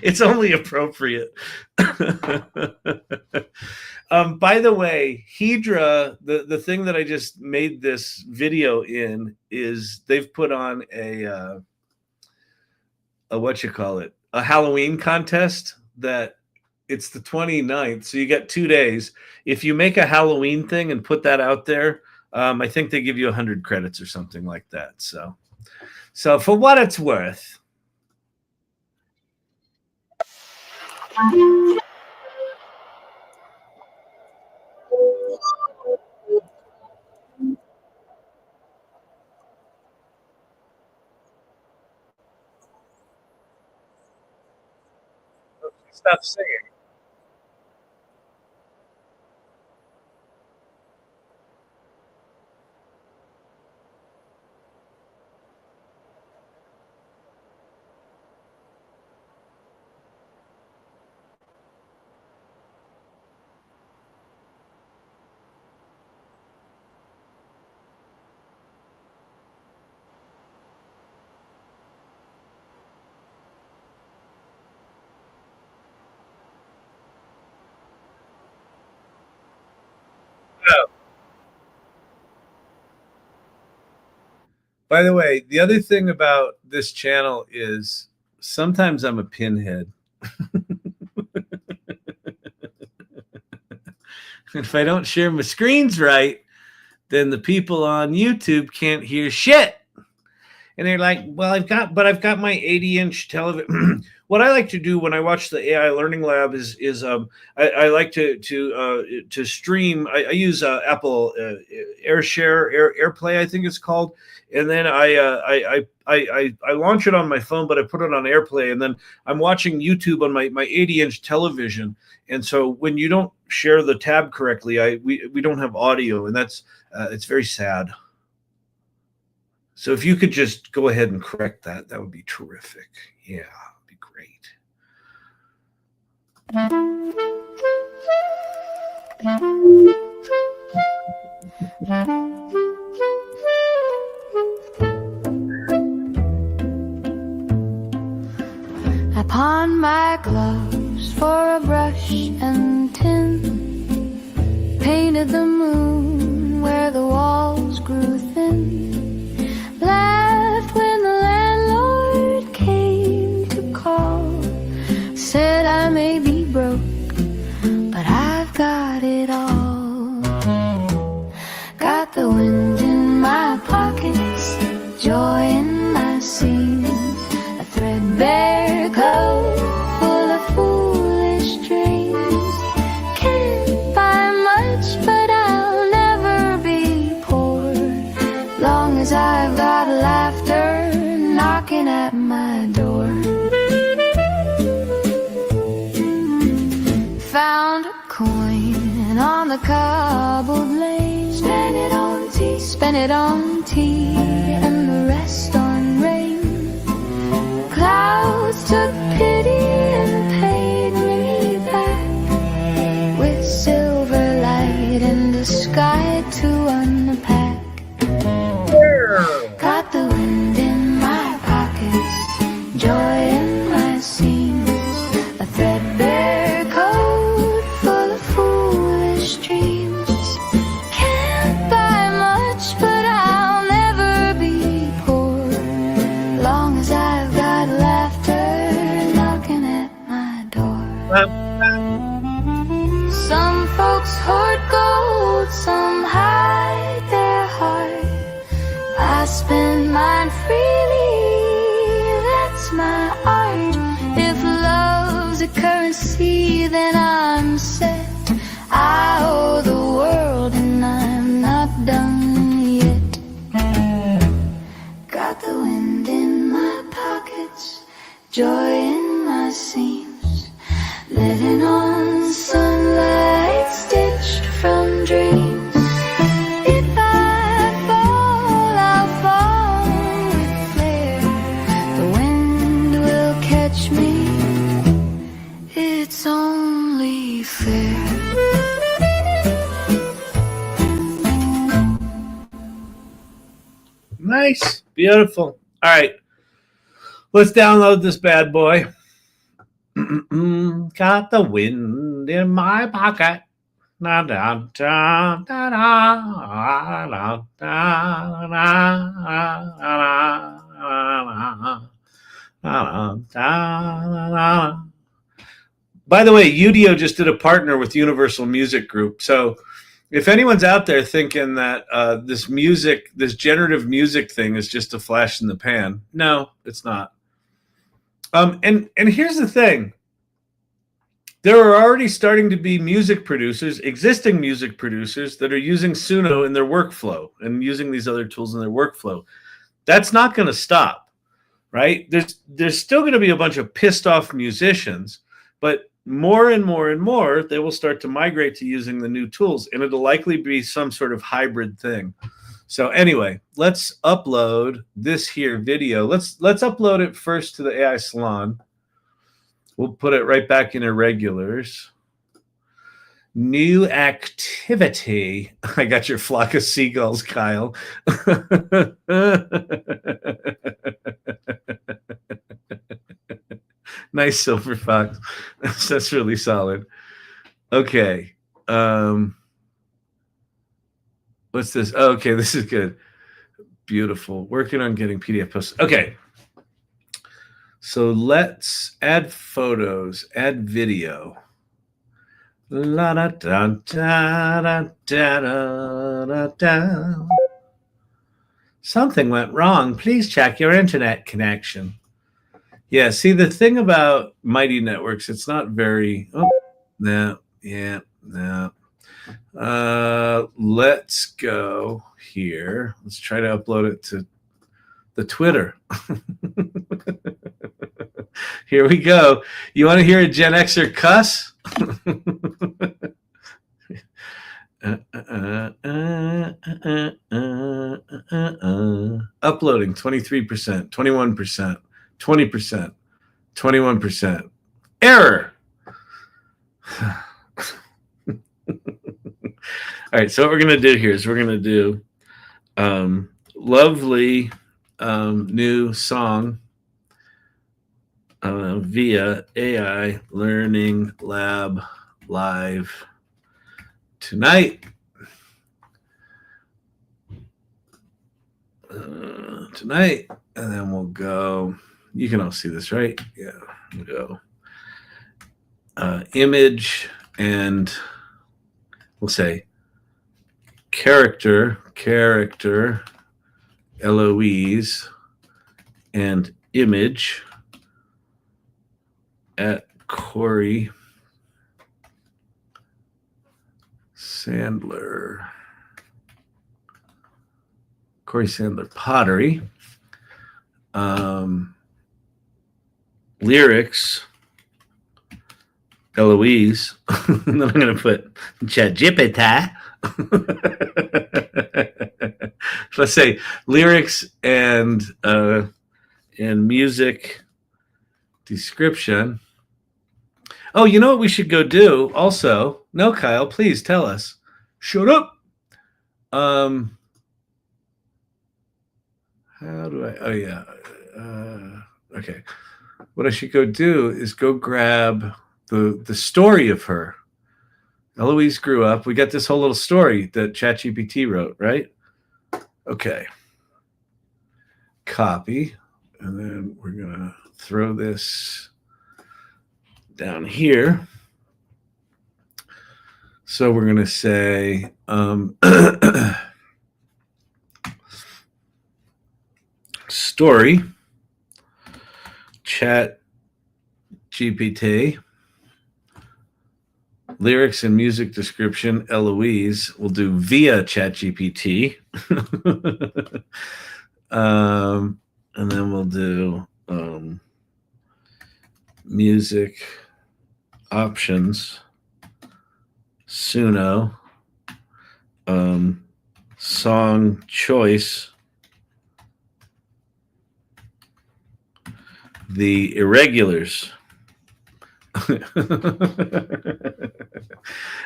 It's only appropriate. By the way, Hedra, the thing that I just made this video in is they've put on a Halloween contest that it's the 29th. So you get 2 days. If you make a Halloween thing and put that out there, I think they give you 100 credits or something like that. So for what it's worth. Stop singing. Oh. By the way, the other thing about this channel is sometimes I'm a pinhead. If I don't share my screens right, then the people on YouTube can't hear shit. And they're like, well, I've got my 80-inch television. What I like to do when I watch the AI Learning Lab is I like to stream. I use Apple AirPlay, I think it's called, and then I launch it on my phone, but I put it on AirPlay, and then I'm watching YouTube on my 80-inch television. And so when you don't share the tab correctly, we don't have audio, and that's it's very sad. So if you could just go ahead and correct that, that would be terrific. Yeah, it'd be great. I pawned my gloves for a brush and tin, painted the moon where the walls grew thin, laughed when the landlord came to call, said I may be broke, but I've got it all. Got the wind in my pockets, joy in my seams, a threadbare coat full of foolish dreams. Can't buy much, but I'll never be poor, long as I've got laughter knocking at my door. Found a coin on the cobbled lane, spent it on tea, and the rest on rain. Clouds took pity and paid me back with silver light and a sky to unpack. Got the wind in my pockets, joy in my seams, a threadbare coat full of foolish dreams. Can't buy much, but I'll never be poor, long as I've got laughter knocking at my door. Some folks hoard gold, some hide their heart. I spend mine freely, that's my art. If love's a currency, then I'm set. I owe the world and I'm not done yet. Got the wind in my pockets, joy in my seams, living on sunlight stitched from dreams. If I fall, I'll fall with flair. The wind will catch me, it's only fair. Nice. Beautiful. All right. Let's download this bad boy. Got the wind in my pocket. Da, da, da, da, da, da, da, da. By the way, Udio just did a partner with Universal Music Group. So if anyone's out there thinking that this generative music thing is just a flash in the pan, no, it's not. And here's the thing. there are already starting to be music producers, existing music producers, that are using Suno in their workflow and using these other tools in their workflow. That's not going to stop, right? There's still going to be a bunch of pissed off musicians, but more and more and more, they will start to migrate to using the new tools, and it'll likely be some sort of hybrid thing. So anyway, let's upload this here video. Let's upload it first to the AI Salon. We'll put it right back in irregulars. New activity. I got your flock of seagulls, Kyle. Nice, Silver Fox. That's really solid. Okay. What's this? Oh, okay, this is good. Beautiful. Working on getting PDF posted. Okay. So let's add photos, add video. La da da da da da da da. Something went wrong. Please check your internet connection. Yeah, see, the thing about Mighty Networks, it's not very... Oh, no, yeah, no. Let's go here. Let's try to upload it to the Twitter. Here we go. You want to hear a Gen Xer cuss? Uploading 23%, 21%. 20%, 21%. Error. All right, so what we're going to do here is we're going to do lovely new song via AI Learning Lab Live tonight. Tonight, and then we'll go... You can all see this, right? Yeah. We'll go image, and we'll say character, Eloise, and image at Cori Sandler. Cori Sandler pottery. Lyrics, Eloise. And then I'm going to put ChatGPT. Let's say lyrics and music description. Oh, you know what we should go do also? No, Kyle, please tell us. Shut up. How do I? Oh, yeah. Okay. What I should go do is go grab the story of her. Eloise grew up. We got this whole little story that ChatGPT wrote, right? Okay. Copy. And then we're going to throw this down here. So we're going to say story, ChatGPT, lyrics and music description, Eloise. We'll do via ChatGPT. And then we'll do music options, Suno, song choice, the irregulars.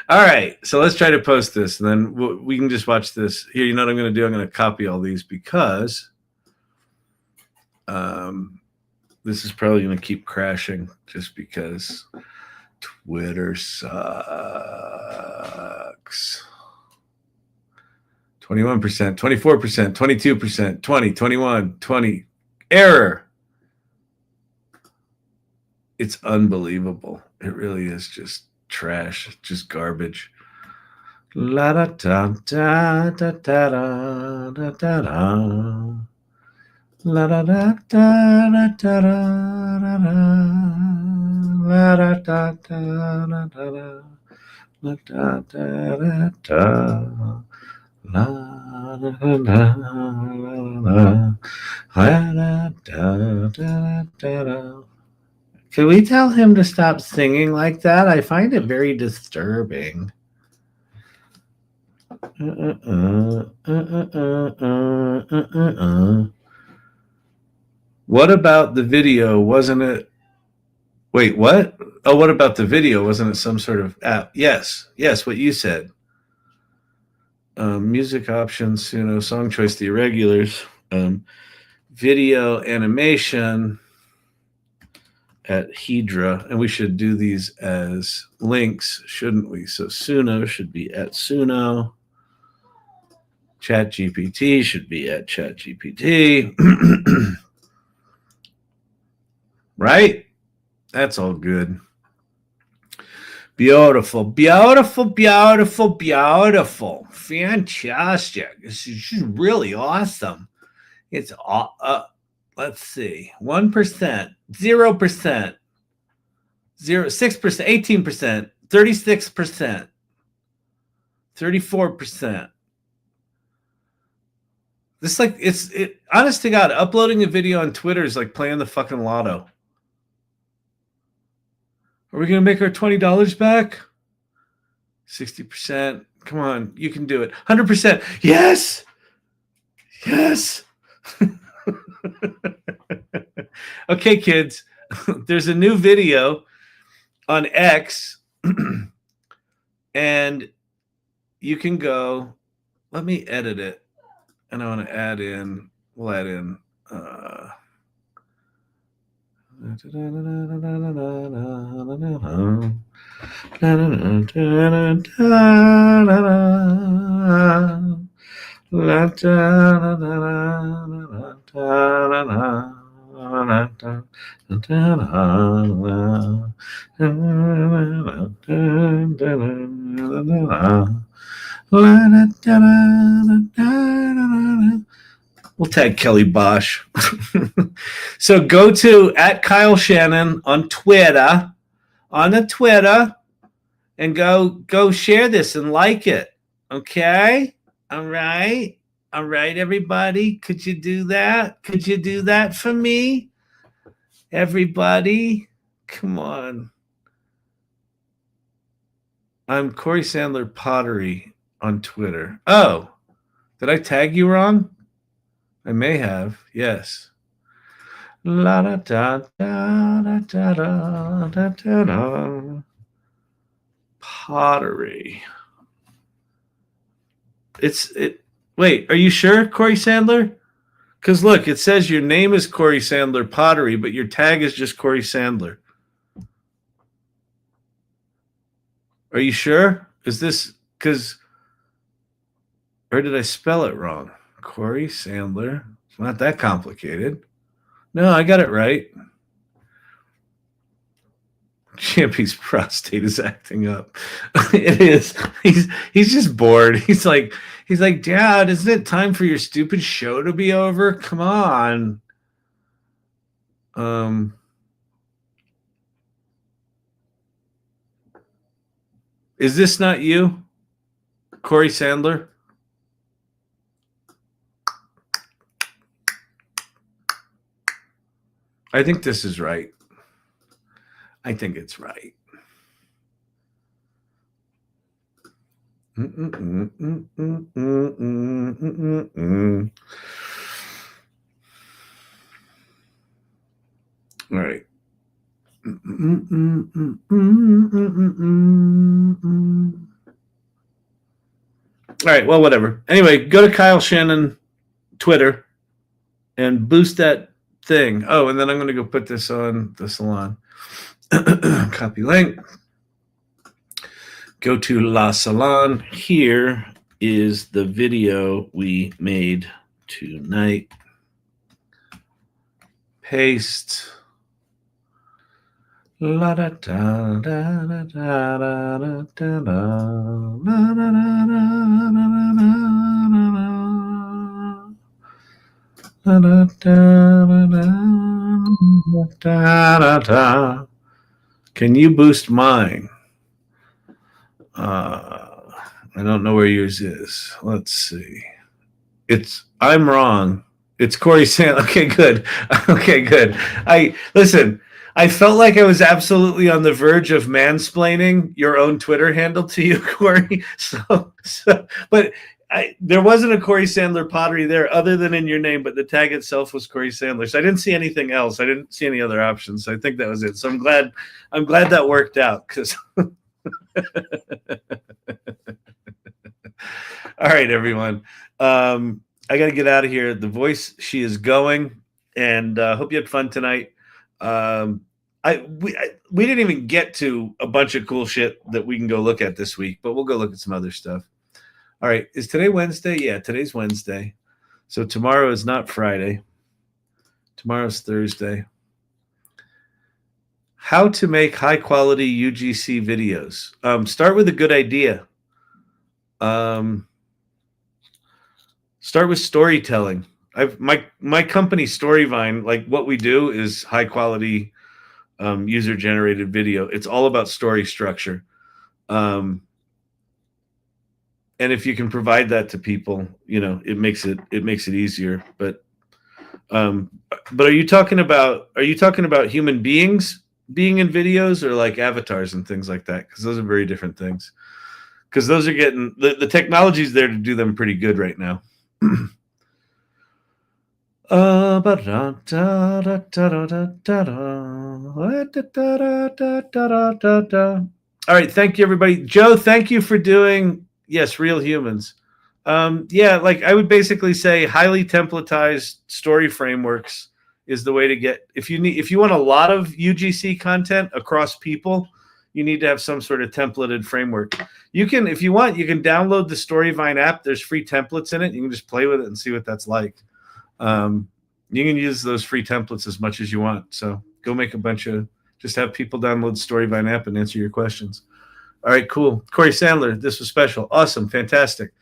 All right, so let's try to post this, and then we can just watch this. Here, you know what I'm going to do? I'm going to copy all these because this is probably going to keep crashing just because Twitter sucks. 21%, 24%, 22%, 20, 21, 20. Error. It's unbelievable. It really is just trash, just garbage. La da da da da da da da da da. La da da da da da da da. La da da da da da da. La da da da da. La da da da da. Can we tell him to stop singing like that? I find it very disturbing. What about the video? Wasn't it? Wait, what? Oh, what about the video? Wasn't it some sort of app? Yes, what you said. Music options, Suno, song choice, the irregulars, video animation at Hedra, and we should do these as links, shouldn't we? So Suno should be at Suno. ChatGPT should be at ChatGPT. Right? That's all good. Beautiful, beautiful, beautiful, beautiful. Fantastic. This is just really awesome. It's let's see. 1%, 0%, 6%, 18%, 36%, 34%. This like it honest to God, uploading a video on Twitter is like playing the fucking lotto. Are we gonna make our $20 back? 60%. Come on, you can do it. 100%. Yes. Yes. Okay, kids. There's a new video on X, and you can go. Let me edit it, and I want to add in. We'll add in. We'll tag Kelly Bosch. So go to @Kyle Shannon on Twitter, and go share this and like it. Okay? All right, everybody. Could you do that? Could you do that for me? Everybody, come on. I'm Cori Sandler Pottery on Twitter. Oh, did I tag you wrong? I may have. Yes. La da da da da da da da da da. Pottery. Wait, are you sure, Cori Sandler? Because look, it says your name is Cori Sandler Pottery, but your tag is just Cori Sandler. Are you sure? Is this because, or did I spell it wrong? Cori Sandler. It's not that complicated. No, I got it right. Champy's prostate is acting up. It is. He's just bored. He's like, Dad, isn't it time for your stupid show to be over? Come on. Is this not you, Cori Sandler? I think this is right. I think it's right. All right. All right, well, whatever. Anyway, go to Kyle Shannon Twitter and boost that thing. Oh, and then I'm going to go put this on the salon. Copy link. Go to La Salon. Here is the video we made tonight. Paste. La da da da da da da da da da da da da. Can you boost mine? I don't know where yours is. Let's see. I'm wrong. It's Cori Sandler. Okay, good. Okay, good. Listen. I felt like I was absolutely on the verge of mansplaining your own Twitter handle to you, Cori. But there wasn't a Cori Sandler pottery there other than in your name, but the tag itself was Cori Sandler. So I didn't see anything else. I didn't see any other options. So I think that was it. So I'm glad that worked out because. All right, everyone. I got to get out of here. The voice, she is going, and hope you had fun tonight. We didn't even get to a bunch of cool shit that we can go look at this week, but we'll go look at some other stuff. All right, is today Wednesday? Yeah, today's Wednesday. So tomorrow is not Friday. Tomorrow's Thursday. How to make high quality UGC videos. Start with a good idea. Start with storytelling. My company Storyvine, like what we do is high quality user generated video. It's all about story structure. And if you can provide that to people, it makes it easier. But are you talking about human beings being in videos or like avatars and things like that? Because those are very different things. Because those are getting the technology's there to do them pretty good right now. All right, thank you, everybody. Joe, thank you for doing Real Humans. Like I would basically say highly templatized story frameworks is the way to get if you want a lot of UGC content across people, you need to have some sort of templated framework. You can, if you want, you can download the Storyvine app. There's free templates in it. You can just play with it and see what that's like. You can use those free templates as much as you want. So go make just have people download the Storyvine app and answer your questions. All right, cool. Cori Sandler, this was special. Awesome. Fantastic.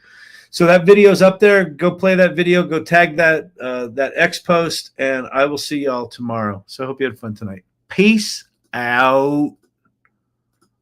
So that video's up there. Go play that video. Go tag that X post, and I will see y'all tomorrow. So I hope you had fun tonight. Peace out.